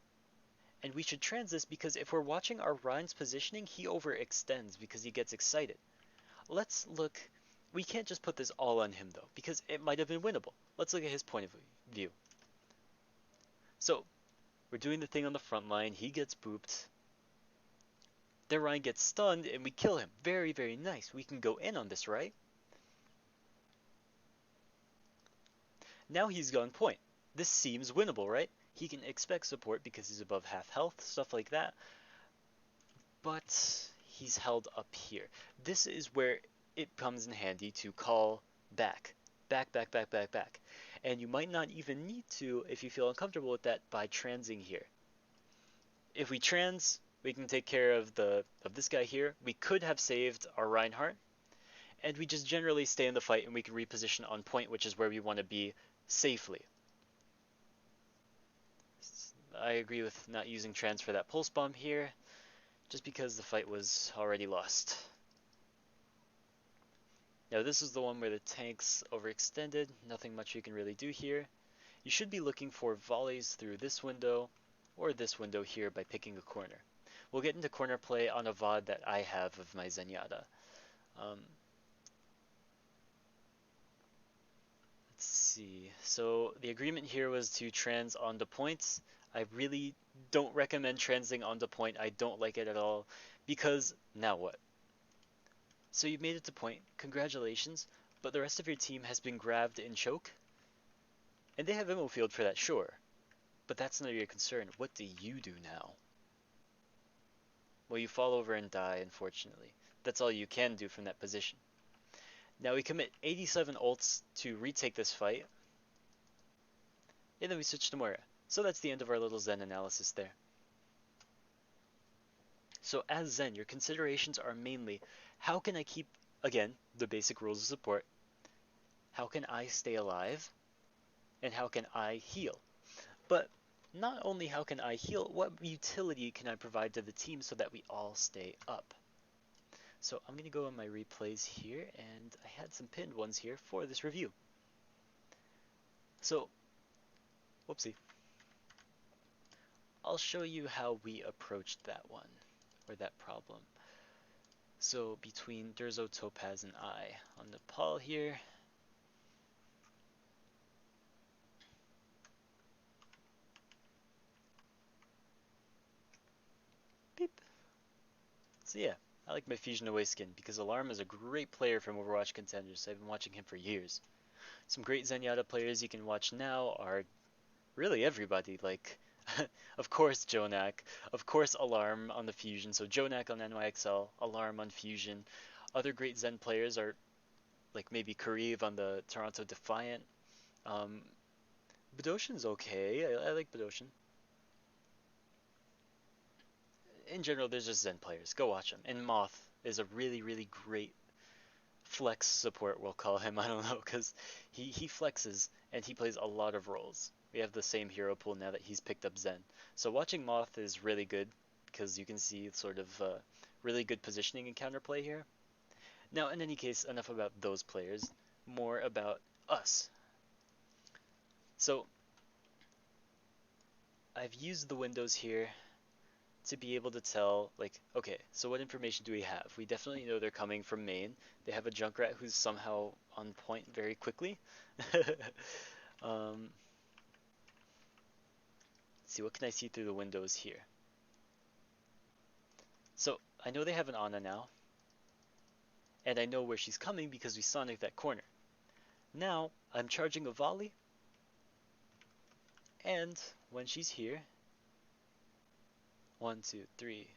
And we should trans this because if we're watching our Rein's positioning, he overextends because he gets excited. Let's look. We can't just put this all on him though, because it might have been winnable. Let's look at his point of view. So, we're doing the thing on the front line, he gets booped. Then Ryan gets stunned and we kill him. Very, very nice. We can go in on this, right? Now he's gone point. This seems winnable, right? He can expect support because he's above half health, stuff like that. But he's held up here. This is where it comes in handy to call back. Back, back, back, back, back. And you might not even need to if you feel uncomfortable with that by transing here. If we trans, we can take care of this guy here. We could have saved our Reinhardt, and we just generally stay in the fight and we can reposition on point, which is where we want to be safely. I agree with not using trans for that pulse bomb here, just because the fight was already lost. Now this is the one where the tank's overextended, nothing much you can really do here. You should be looking for volleys through this window, or this window here by picking a corner. We'll get into corner play on a VOD that I have of my Zenyatta. Let's see. So the agreement here was to trans onto points. I really don't recommend transing onto point. I don't like it at all. Because now what? So you made it to point. Congratulations. But the rest of your team has been grabbed in choke. And they have ammo field for that, sure. But that's not your concern. What do you do now? Well, you fall over and die, unfortunately. That's all you can do from that position. Now we commit 87 ults to retake this fight. And then we switch to Moira. So that's the end of our little Zen analysis there. So as Zen, your considerations are mainly, how can I keep, again, the basic rules of support, how can I stay alive, and how can I heal? But not only how can I heal, what utility can I provide to the team so that we all stay up? So I'm going to go on my replays here, and I had some pinned ones here for this review. So, whoopsie. I'll show you how we approached that one, or that problem. So between Durzo, Topaz, and I on Nepal here. Beep. So yeah, I like my Fusion Away skin because Alarm is a great player from Overwatch Contenders. I've been watching him for years. Some great Zenyatta players you can watch now are really everybody, like of course Jonak, of course Alarm on the Fusion, so Jonak on NYXL, Alarm on Fusion. Other great Zen players are like maybe Kariv on the Toronto Defiant. Bedoshin's okay, I like Bedoshin. In general, there's just Zen players, go watch them. And Moth is a really, really great flex support, we'll call him, I don't know, because he flexes and he plays a lot of roles. We have the same hero pool now that he's picked up Zen. So watching Moth is really good because you can see sort of really good positioning and counterplay here. Now, in any case, enough about those players, more about us. So I've used the windows here to be able to tell, like, okay, so what information do we have? We definitely know they're coming from main. They have a Junkrat who's somehow on point very quickly. Let's see, what can I see through the windows here? So I know they have an Ana now, and I know where she's coming because we sonic that corner. Now I'm charging a volley, and when she's here, 1, 2, 3.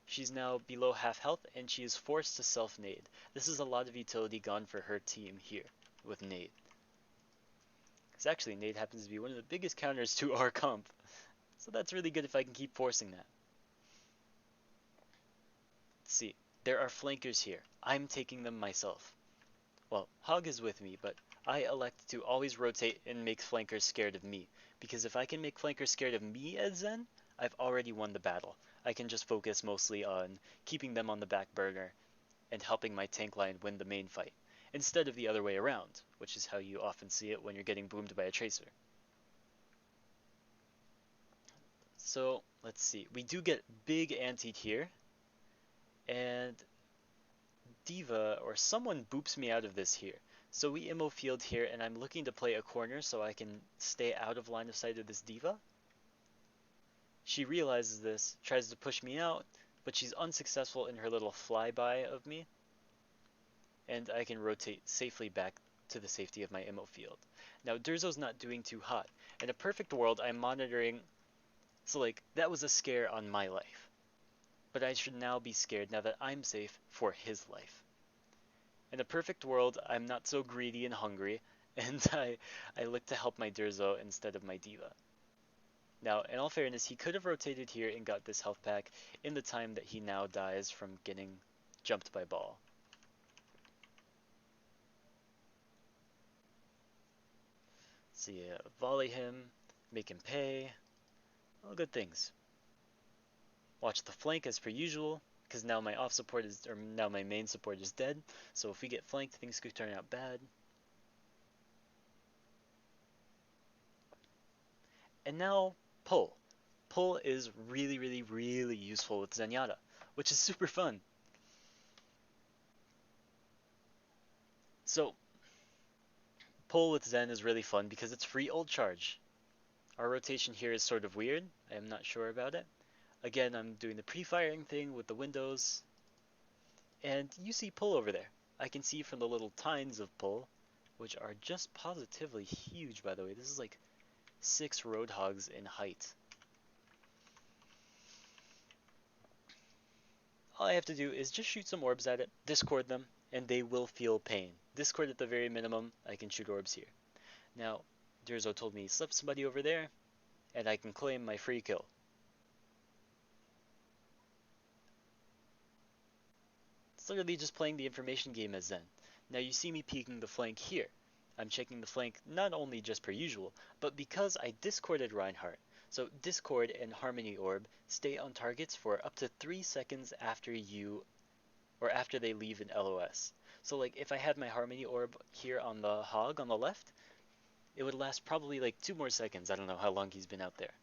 She's now below half health and she is forced to self-nade. This is a lot of utility gone for her team here with nade. Because actually nade happens to be one of the biggest counters to our comp. So that's really good if I can keep forcing that. Let's see. There are flankers here. I'm taking them myself. Well, Hog is with me, but I elect to always rotate and make flankers scared of me. Because if I can make flankers scared of me as Zen, I've already won the battle. I can just focus mostly on keeping them on the back burner and helping my tank line win the main fight, instead of the other way around, which is how you often see it when you're getting boomed by a tracer. So let's see, we do get big anti here, and D.Va or someone boops me out of this here. So we immo field here, and I'm looking to play a corner so I can stay out of line of sight of this D.Va. She realizes this, tries to push me out, but she's unsuccessful in her little flyby of me, and I can rotate safely back to the safety of my immo field. Now Durzo's not doing too hot. In a perfect world, I'm monitoring, so like, that was a scare on my life. But I should now be scared now that I'm safe for his life. In a perfect world, I'm not so greedy and hungry, and I look to help my Durzo instead of my D.Va. Now, in all fairness, he could have rotated here and got this health pack in the time that he now dies from getting jumped by ball. So yeah, volley him, make him pay, all good things. Watch the flank as per usual, because now my off support is, or now my main support is dead, so if we get flanked, things could turn out bad. And now, pull. Pull is really, really, really useful with Zenyatta, which is super fun. So, pull with Zen is really fun because it's free ult charge. Our rotation here is sort of weird. I am not sure about it. Again, I'm doing the pre-firing thing with the windows. And you see pull over there. I can see from the little tines of pull, which are just positively huge, by the way. This is like 6 Roadhogs in height. All I have to do is just shoot some orbs at it, discord them, and they will feel pain. Discord at the very minimum, I can shoot orbs here. Now, Durzo told me he slept somebody over there, and I can claim my free kill. It's literally just playing the information game as Zen. Now you see me peeking the flank here. I'm checking the flank not only just per usual, but because I discorded Reinhardt. So discord and harmony orb stay on targets for up to 3 seconds after after they leave an LOS. So like if I had my harmony orb here on the hog on the left, it would last probably like 2 more seconds. I don't know how long he's been out there.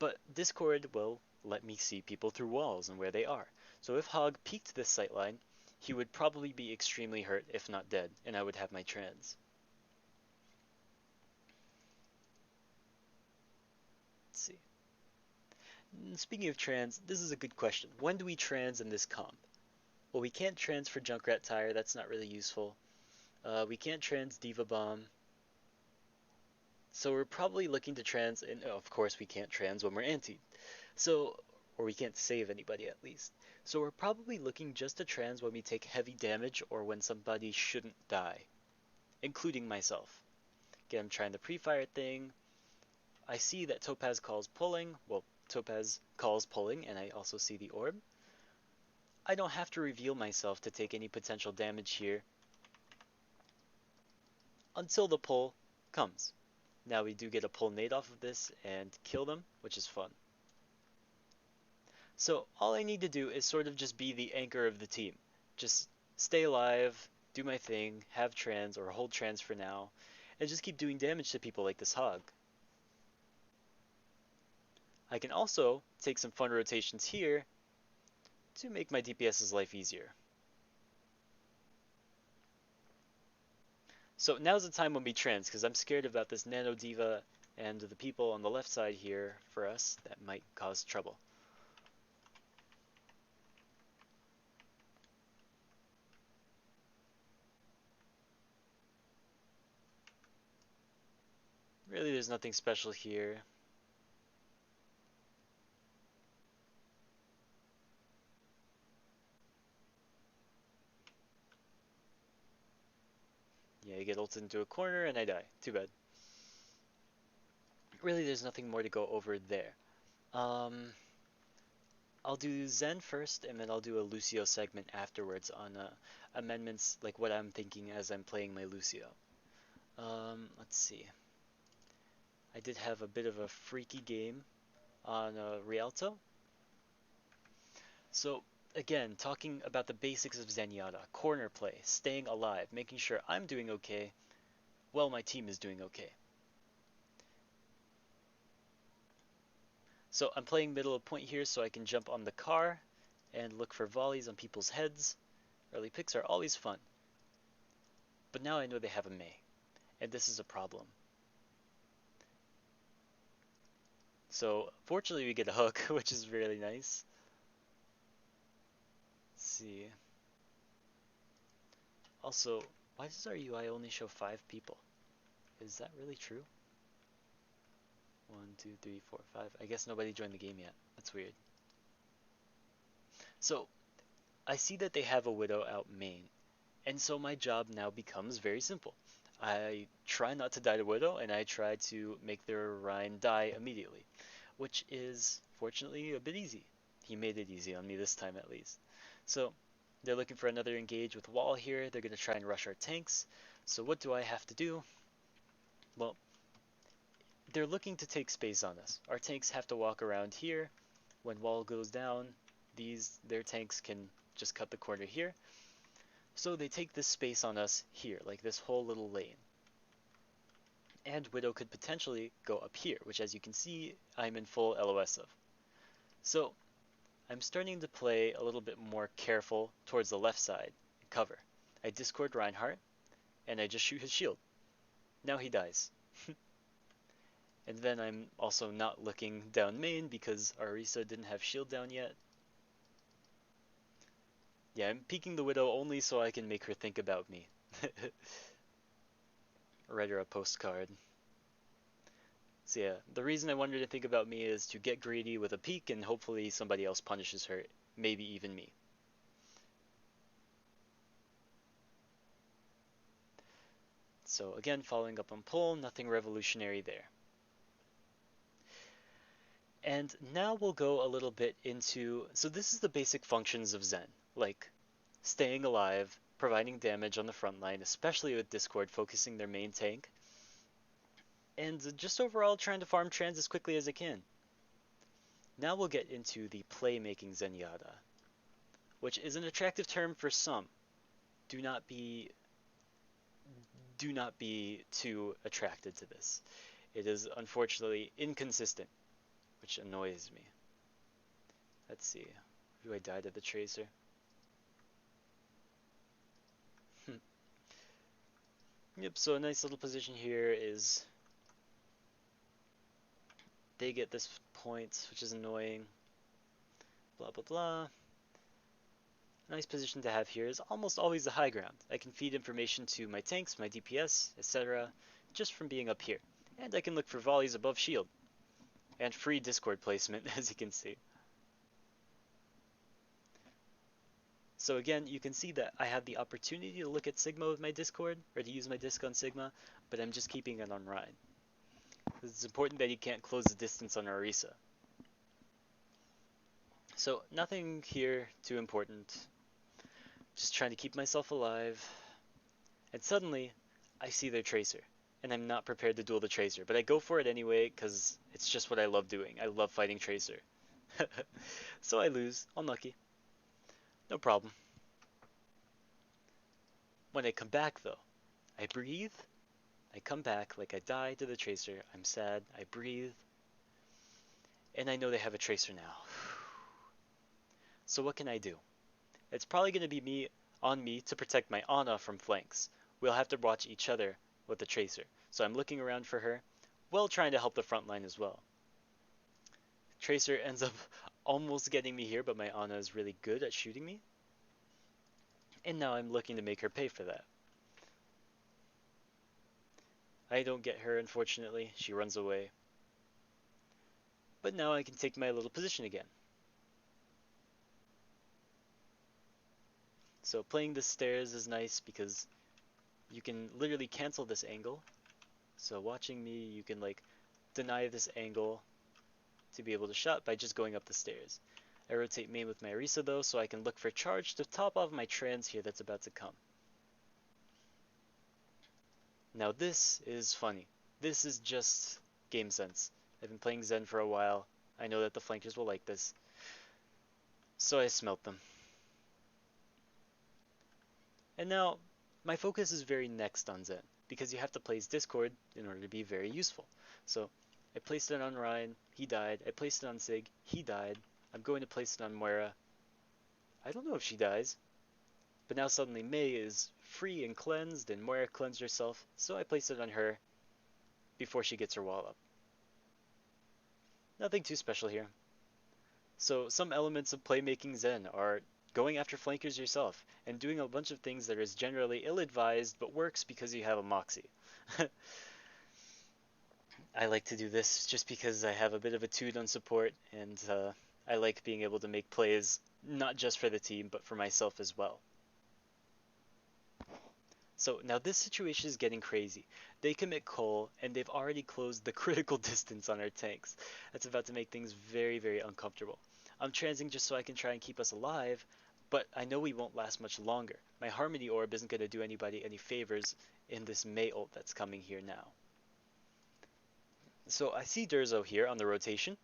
But Discord will let me see people through walls and where they are. So if Hog peeked this sightline, he would probably be extremely hurt, if not dead, and I would have my trans. Let's see. Speaking of trans, this is a good question. When do we trans in this comp? Well, we can't trans for Junkrat Tire, that's not really useful. We can't trans Diva Bomb. So we're probably looking to trans, and of course we can't trans when we're anti. So, or we can't save anybody at least. So we're probably looking just to trans when we take heavy damage or when somebody shouldn't die, including myself. Again, I'm trying the pre-fire thing. I see that Topaz calls pulling. Well, Topaz calls pulling, and I also see the orb. I don't have to reveal myself to take any potential damage here until the pull comes. Now we do get a pull nade off of this and kill them, which is fun. So all I need to do is sort of just be the anchor of the team. Just stay alive, do my thing, have trans or hold trans for now, and just keep doing damage to people like this hog. I can also take some fun rotations here to make my DPS's life easier. So now's the time when we trans, because I'm scared about this Nano Diva and the people on the left side here for us that might cause trouble. Really, there's nothing special here. Yeah, you get ulted into a corner and I die. Too bad. Really, there's nothing more to go over there. I'll do Zen first, and then I'll do a Lucio segment afterwards on amendments, like what I'm thinking as I'm playing my Lucio. Let's see. I did have a bit of a freaky game on Rialto. So again, talking about the basics of Zenyatta, corner play, staying alive, making sure I'm doing okay while my team is doing okay. So I'm playing middle of point here so I can jump on the car and look for volleys on people's heads. Early picks are always fun. But now I know they have a Mei, and this is a problem. So fortunately we get a hook, which is really nice. Let's see. Also, why does our UI only show 5 people? Is that really true? 1, 2, 3, 4, 5. I guess nobody joined the game yet. That's weird. So I see that they have a Widow out main, and so my job now becomes very simple. I try not to die to Widow, and I try to make their Rein die immediately, which is fortunately a bit easy. He made it easy on me this time at least. So they're looking for another engage with wall here. They're going to try and rush our tanks. So what do I have to do? Well, they're looking to take space on us. Our tanks have to walk around here. When wall goes down, their tanks can just cut the corner here. So they take this space on us here, like this whole little lane. And Widow could potentially go up here, which as you can see, I'm in full LOS of. So I'm starting to play a little bit more careful towards the left side, cover. I discord Reinhardt, and I just shoot his shield. Now he dies. And then I'm also not looking down main because Arisa didn't have shield down yet. Yeah, I'm peeking the Widow only so I can make her think about me. Write her a postcard. So yeah, the reason I wanted her to think about me is to get greedy with a peek and hopefully somebody else punishes her, maybe even me. So again, following up on pull, nothing revolutionary there. And now we'll go a little bit into, so this is the basic functions of Zen, like staying alive, providing damage on the front line, especially with Discord focusing their main tank, and just overall trying to farm trans as quickly as I can. Now we'll get into the playmaking Zenyatta, which is an attractive term for some. Do not be too attracted to this. It is unfortunately inconsistent, which annoys me. Let's see. Do I die to the Tracer? Yep, so a nice little position here is they get this point, which is annoying. Blah, blah, blah. Nice position to have here is almost always the high ground. I can feed information to my tanks, my DPS, etc. just from being up here. And I can look for volleys above shield. And free Discord placement, as you can see. So again, you can see that I have the opportunity to look at Sigma with my Discord, or to use my disc on Sigma, but I'm just keeping it on Rhine. It's important that you can't close the distance on Arisa. So nothing here too important. Just trying to keep myself alive. And suddenly, I see their Tracer. And I'm not prepared to duel the Tracer, but I go for it anyway because it's just what I love doing. I love fighting Tracer. So I lose. Unlucky. No problem. When I come back though, I breathe. I come back like I died to the Tracer. I'm sad. I breathe. And I know they have a Tracer now. So what can I do? It's probably going to be on me to protect my Ana from flanks. We'll have to watch each other with the Tracer. So I'm looking around for her, while trying to help the front line as well. Tracer ends up almost getting me here, but my Ana is really good at shooting me. And now I'm looking to make her pay for that. I don't get her, unfortunately. She runs away. But now I can take my little position again. So playing the stairs is nice because you can literally cancel this angle. So watching me, you can like deny this angle to be able to shot by just going up the stairs. I rotate main with my Arisa though, so I can look for charge to top off my trans here that's about to come. Now this is funny. This is just game sense. I've been playing Zen for a while. I know that the flankers will like this. So I smelt them. And now, my focus is very next on Zen, because you have to place Discord in order to be very useful. So, I placed it on Ryan, he died. I placed it on Sig, he died. I'm going to place it on Moira. I don't know if she dies, but now suddenly Mei is free and cleansed, and Moira cleansed herself, so I placed it on her before she gets her wall up. Nothing too special here. So some elements of playmaking Zen are going after flankers yourself and doing a bunch of things that is generally ill-advised but works because you have a Moxie. I like to do this just because I have a bit of a toot on support, and I like being able to make plays not just for the team but for myself as well. So now this situation is getting crazy. They commit Cole, and they've already closed the critical distance on our tanks. That's about to make things very, very uncomfortable. I'm transing just so I can try and keep us alive, but I know we won't last much longer. My Harmony Orb isn't going to do anybody any favors in this Mei ult that's coming here now. So I see Durzo here on the rotation,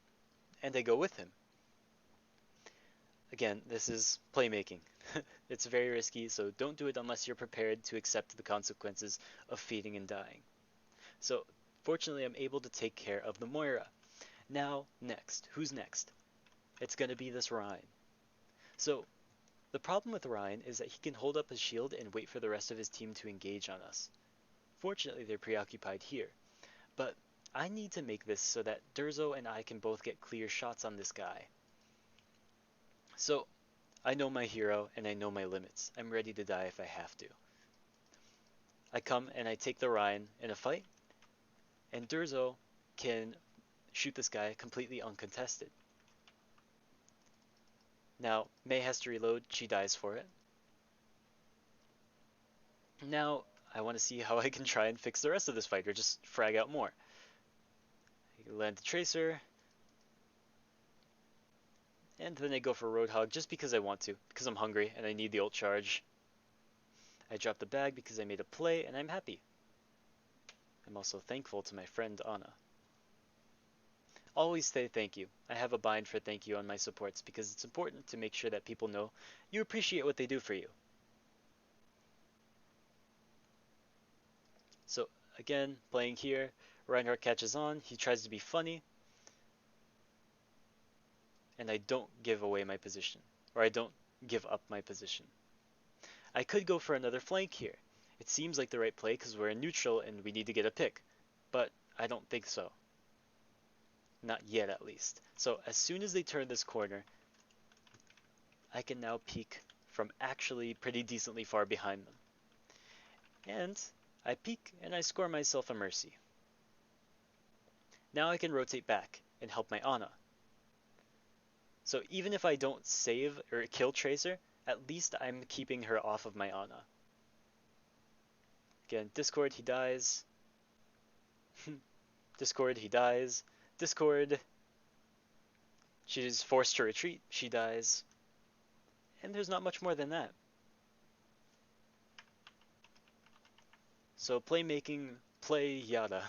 and I go with him. Again, this is playmaking. It's very risky, so don't do it unless you're prepared to accept the consequences of feeding and dying. So, fortunately, I'm able to take care of the Moira. Now, next. Who's next? It's going to be this Rhine. So, the problem with Rhine is that he can hold up his shield and wait for the rest of his team to engage on us. Fortunately, they're preoccupied here. But I need to make this so that Durzo and I can both get clear shots on this guy. So, I know my hero and I know my limits. I'm ready to die if I have to. I come and I take the Rhine in a fight, and Durzo can shoot this guy completely uncontested. Now, Mei has to reload, she dies for it. Now, I want to see how I can try and fix the rest of this fight, or just frag out more. I land the Tracer, and then I go for Roadhog just because I want to, because I'm hungry and I need the ult charge. I drop the bag because I made a play, and I'm happy. I'm also thankful to my friend Ana. Always say thank you. I have a bind for thank you on my supports because it's important to make sure that people know you appreciate what they do for you. So again, playing here, Reinhardt catches on, he tries to be funny, and I don't give away my position, or I don't give up my position. I could go for another flank here. It seems like the right play because we're in neutral and we need to get a pick, but I don't think so. Not yet, at least. So as soon as they turn this corner, I can now peek from actually pretty decently far behind them. And I peek and I score myself a mercy. Now I can rotate back and help my Ana. So even if I don't save or kill Tracer, at least I'm keeping her off of my Ana. Again, Discord, he dies. Discord, he dies. Discord, she's forced to retreat, she dies. And there's not much more than that. So playmaking, play yada,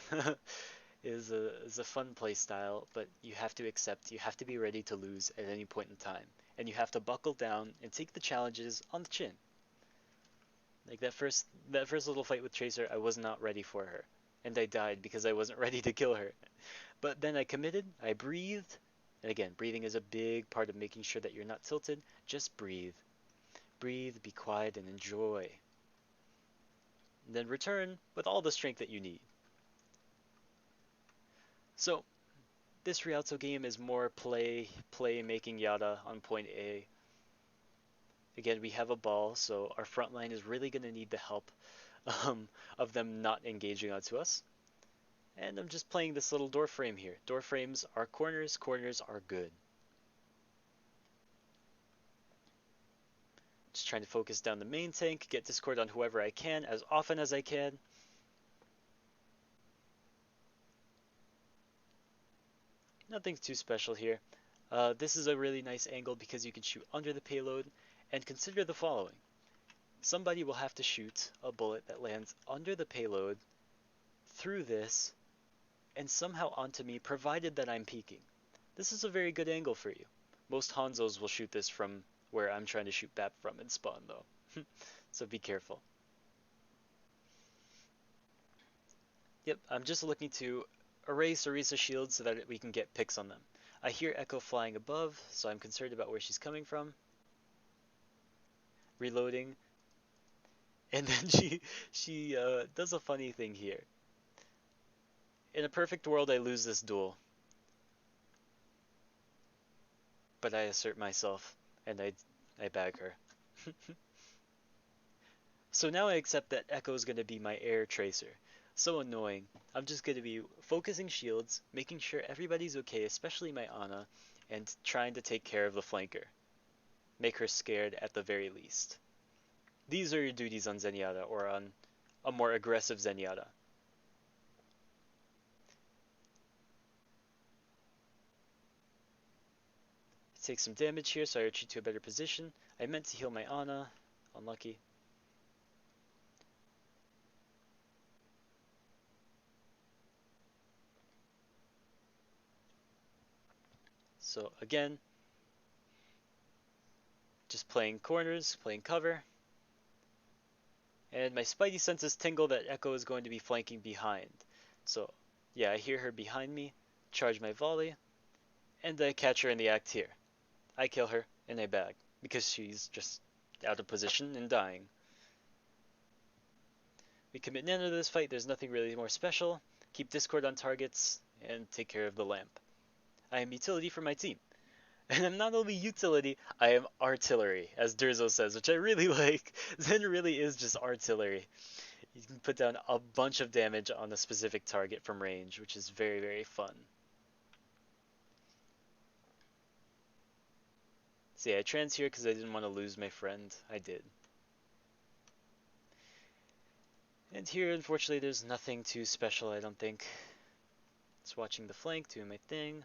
is a fun play style, but you have to accept, you have to be ready to lose at any point in time. And you have to buckle down and take the challenges on the chin. Like that first little fight with Tracer, I was not ready for her. And I died because I wasn't ready to kill her. But then I committed, I breathed, and again, breathing is a big part of making sure that you're not tilted. Just breathe. Breathe, be quiet, and enjoy. And then return with all the strength that you need. So, this Rialto game is more play making yada on point A. Again, we have a ball, so our front line is really going to need the help of them not engaging onto us. And I'm just playing this little door frame here. Door frames are corners, corners are good. Just trying to focus down the main tank, get Discord on whoever I can as often as I can. Nothing too special here. This is a really nice angle because you can shoot under the payload, and consider the following. Somebody will have to shoot a bullet that lands under the payload, through this, and somehow onto me, provided that I'm peeking. This is a very good angle for you. Most Hanzos will shoot this from where I'm trying to shoot Bap from in spawn, though. So be careful. Yep, I'm just looking to erase Orisa's shield so that we can get picks on them. I hear Echo flying above, so I'm concerned about where she's coming from. Reloading. And then she does a funny thing here. In a perfect world, I lose this duel. But I assert myself, and I bag her. So now I accept that Echo is going to be my air tracer. So annoying. I'm just going to be focusing shields, making sure everybody's okay, especially my Ana, and trying to take care of the flanker. Make her scared at the very least. These are your duties on Zenyatta, or on a more aggressive Zenyatta. Take some damage here, so I retreat to a better position. I meant to heal my Ana. Unlucky. So again, just playing corners, playing cover. And my spidey senses tingle that Echo is going to be flanking behind. So yeah, I hear her behind me, charge my volley, and I catch her in the act here. I kill her in a bag, because she's just out of position and dying. We commit nano to this fight, there's nothing really more special. Keep Discord on targets, and take care of the lamp. I am utility for my team. And I'm not only utility, I am artillery, as Durzo says, which I really like. Zen really is just artillery. You can put down a bunch of damage on a specific target from range, which is very, very fun. See, I trans here because I didn't want to lose my friend. I did. And here, unfortunately, there's nothing too special, I don't think. Just watching the flank, doing my thing.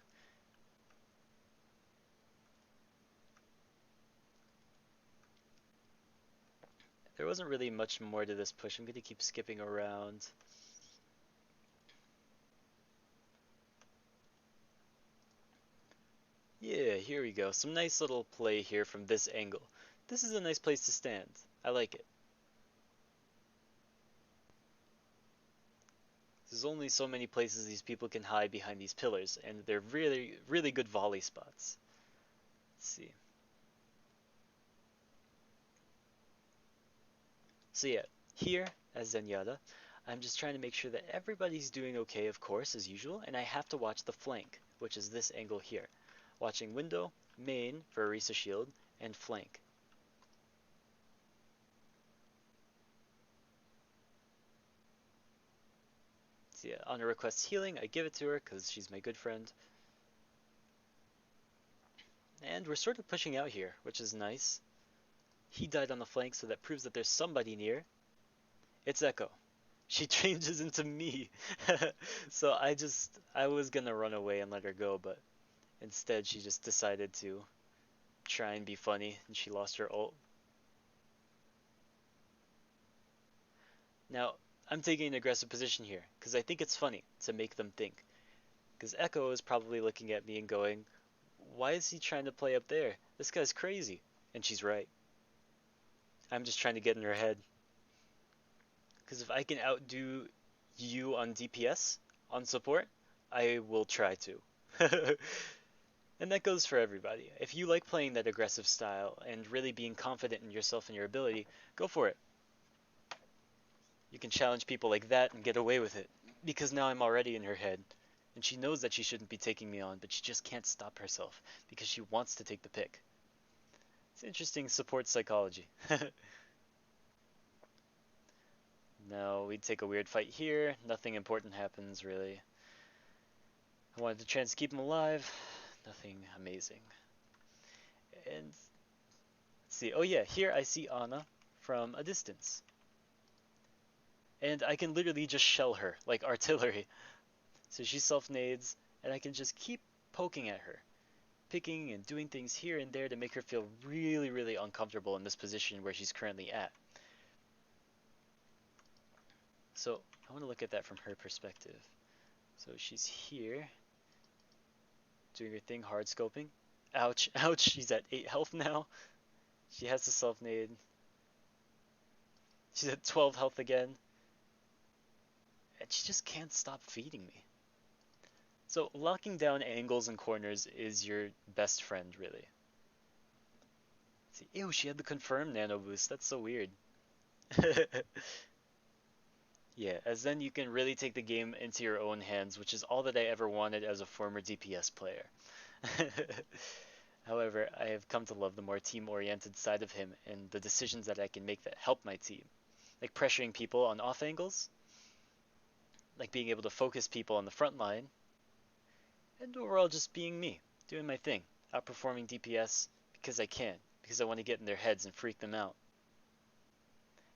There wasn't really much more to this push. I'm going to keep skipping around. Yeah, here we go. Some nice little play here from this angle. This is a nice place to stand. I like it. There's only so many places these people can hide behind these pillars, and they're really, really good volley spots. Let's see. So yeah, here as Zenyatta, I'm just trying to make sure that everybody's doing okay, of course, as usual, and I have to watch the flank, which is this angle here. Watching window, main for Orisa shield, and flank. So yeah, Ana requests healing, I give it to her because she's my good friend. And we're sort of pushing out here, which is nice. He died on the flank, so that proves that there's somebody near. It's Echo. She changes into me. So I was gonna run away and let her go, but instead she just decided to try and be funny, and she lost her ult. Now, I'm taking an aggressive position here, because I think it's funny to make them think. Because Echo is probably looking at me and going, why is he trying to play up there? This guy's crazy. And she's right. I'm just trying to get in her head. Because if I can outdo you on DPS, on support, I will try to. And that goes for everybody. If you like playing that aggressive style and really being confident in yourself and your ability, go for it. You can challenge people like that and get away with it. Because now I'm already in her head. And she knows that she shouldn't be taking me on, but she just can't stop herself because she wants to take the pick. It's interesting support psychology. No, we'd take a weird fight here. Nothing important happens, really. I wanted to chance to keep him alive. Nothing amazing. And let's see. Oh yeah, here I see Ana from a distance. And I can literally just shell her, like artillery. So she self-nades, and I can just keep poking at her. Picking and doing things here and there to make her feel really, really uncomfortable in this position where she's currently at. So I want to look at that from her perspective. So she's here, doing her thing, hard scoping. Ouch, ouch, she's at 8 health now. She has the self-nade. She's at 12 health again. And she just can't stop feeding me. So locking down angles and corners is your best friend, really. See, ew, she had the confirmed nano boost. That's so weird. Yeah, as then you can really take the game into your own hands, which is all that I ever wanted as a former DPS player. However, I have come to love the more team-oriented side of him and the decisions that I can make that help my team. Like pressuring people on off angles, like being able to focus people on the front line, and overall just being me, doing my thing, outperforming DPS because I can, because I want to get in their heads and freak them out.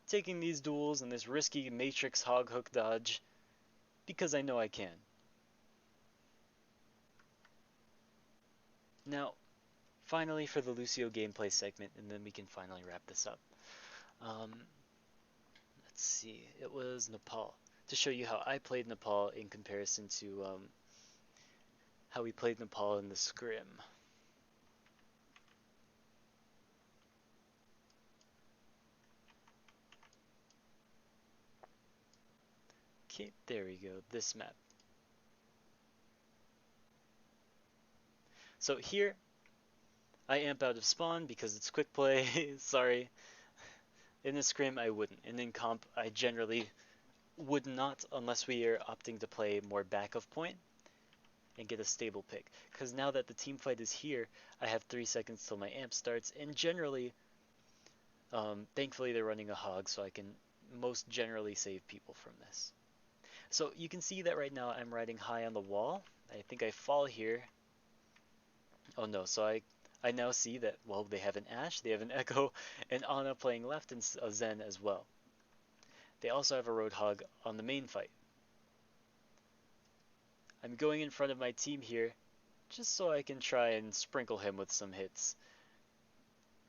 Taking these duels and this risky Matrix hog hook dodge because I know I can. Now, finally for the Lucio gameplay segment, and then we can finally wrap this up. Um, let's see, it was Nepal. To show you how I played Nepal in comparison to how we played Nepal in the scrim. Okay, there we go, this map. So here, I amp out of spawn because it's quick play, sorry. In the scrim, I wouldn't, and in comp, I generally would not unless we are opting to play more back of point and get a stable pick. Because now that the team fight is here, I have 3 seconds till my amp starts, and generally, thankfully they're running a hog, so I can most generally save people from this. So you can see that right now I'm riding high on the wall. I think I fall here. Oh no, so I now see that, well, they have an Ashe, they have an Echo, and Ana playing left, and a Zen as well. They also have a Roadhog on the main fight. I'm going in front of my team here, just so I can try and sprinkle him with some hits.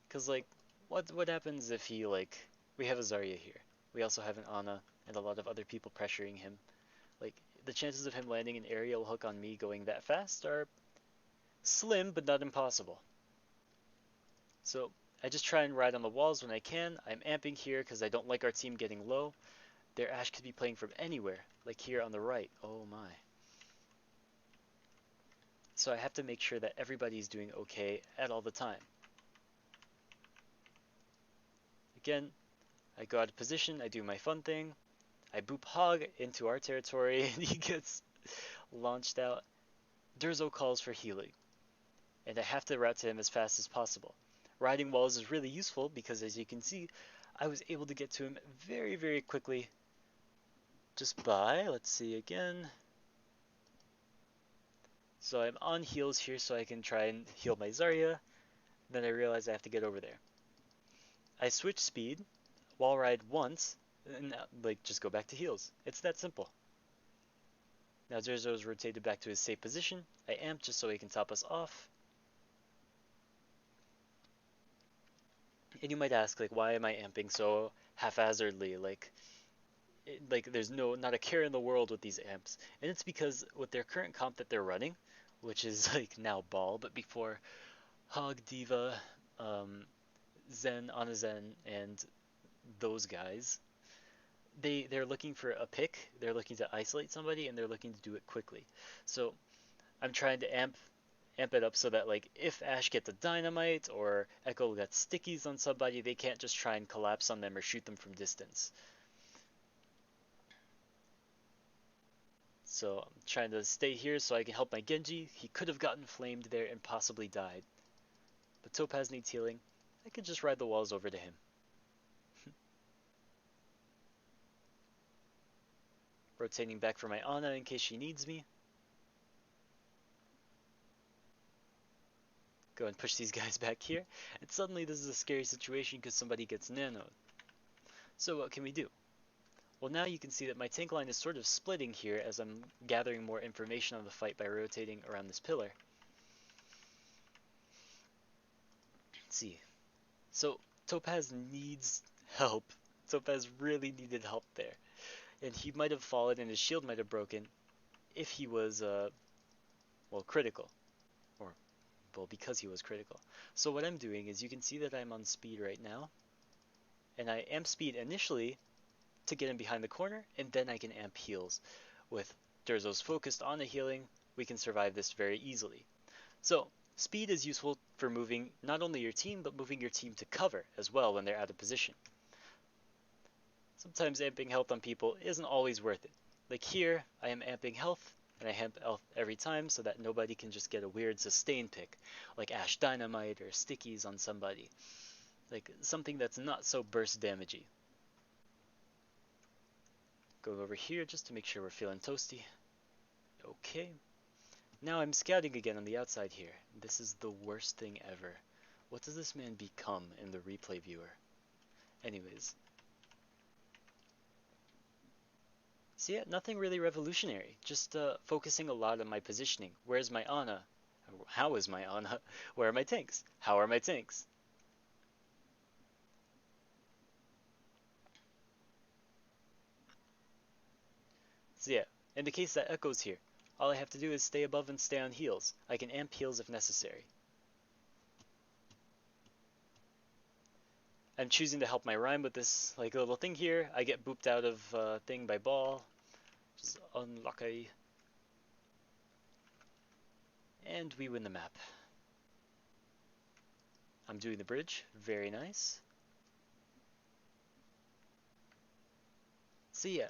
Cause like, what happens if he like, we have a Zarya here. We also have an Ana and a lot of other people pressuring him. Like, the chances of him landing an aerial hook on me going that fast are slim, but not impossible. So I just try and ride on the walls when I can. I'm amping here because I don't like our team getting low. Their Ashe could be playing from anywhere, like here on the right. Oh my. So I have to make sure that everybody's doing okay at all the time. Again, I go out of position, I do my fun thing, I boop Hog into our territory, and he gets launched out. Durzo calls for healing, and I have to route to him as fast as possible. Riding walls is really useful because, as you can see, I was able to get to him very, very quickly just by, let's see again. So I'm on heals here so I can try and heal my Zarya. Then I realize I have to get over there. I switch speed, wall ride once, and like just go back to heals. It's that simple. Now Durzo is rotated back to his safe position. I amp just so he can top us off. And you might ask, like, why am I amping so haphazardly? Like there's not a care in the world with these amps. And it's because with their current comp that they're running, which is like now Ball, but before Hog, Diva, Zen, Ana Zen, and those guys, they're looking for a pick, they're looking to isolate somebody, and they're looking to do it quickly. So I'm trying to amp it up so that like if Ashe gets a dynamite or Echo gets stickies on somebody, they can't just try and collapse on them or shoot them from distance. So I'm trying to stay here so I can help my Genji. He could have gotten flamed there and possibly died. But Topaz needs healing. I can just ride the walls over to him. Rotating back for my Ana in case she needs me. Go and push these guys back here. And suddenly this is a scary situation because somebody gets nanoed. So what can we do? Well, now you can see that my tank line is sort of splitting here as I'm gathering more information on the fight by rotating around this pillar. Let's see. So Topaz needs help. Topaz really needed help there. And he might have fallen and his shield might have broken if he was, well, critical. Or well, because he was critical. So what I'm doing is you can see that I'm on speed right now, and I amp speed initially to get him behind the corner, and then I can amp heals. With Durzo's focused on the healing, we can survive this very easily. So, speed is useful for moving not only your team, but moving your team to cover as well when they're out of position. Sometimes amping health on people isn't always worth it. Like here, I am amping health, and I amp health every time so that nobody can just get a weird sustain pick, like Ash Dynamite or Stickies on somebody. Like something that's not so burst damagey. Go over here just to make sure we're feeling toasty. Okay. Now I'm scouting again on the outside here. This is the worst thing ever. What does this man become in the replay viewer? Anyways. So yeah, nothing really revolutionary. Just focusing a lot on my positioning. Where's my Ana? How is my Ana? Where are my tanks? How are my tanks? So yeah, in the case that echoes here, all I have to do is stay above and stay on heals. I can amp heals if necessary. I'm choosing to help my Rhyme with this like little thing here. I get booped out of thing by ball, which is unlucky. And we win the map. I'm doing the bridge. Very nice. So yeah,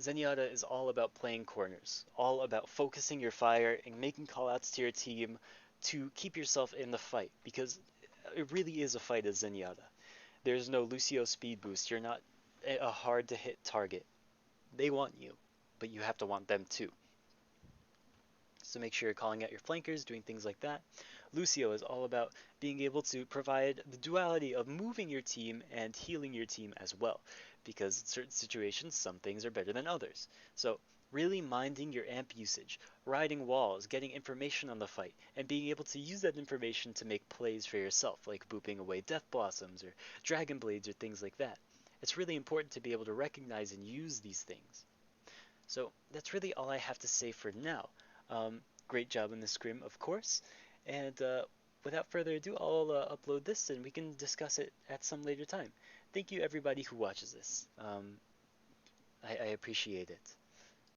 Zenyatta is all about playing corners, all about focusing your fire and making callouts to your team to keep yourself in the fight, because it really is a fight as Zenyatta. There's no Lucio speed boost. You're not a hard to hit target. They want you, but you have to want them too. So make sure you're calling out your flankers, doing things like that. Lucio is all about being able to provide the duality of moving your team and healing your team as well, because in certain situations, some things are better than others. So really minding your amp usage, riding walls, getting information on the fight, and being able to use that information to make plays for yourself, like booping away Death Blossoms or Dragon Blades or things like that. It's really important to be able to recognize and use these things. So that's really all I have to say for now. Great job in the scrim, of course. And without further ado, I'll upload this and we can discuss it at some later time. Thank you, everybody who watches this. I appreciate it.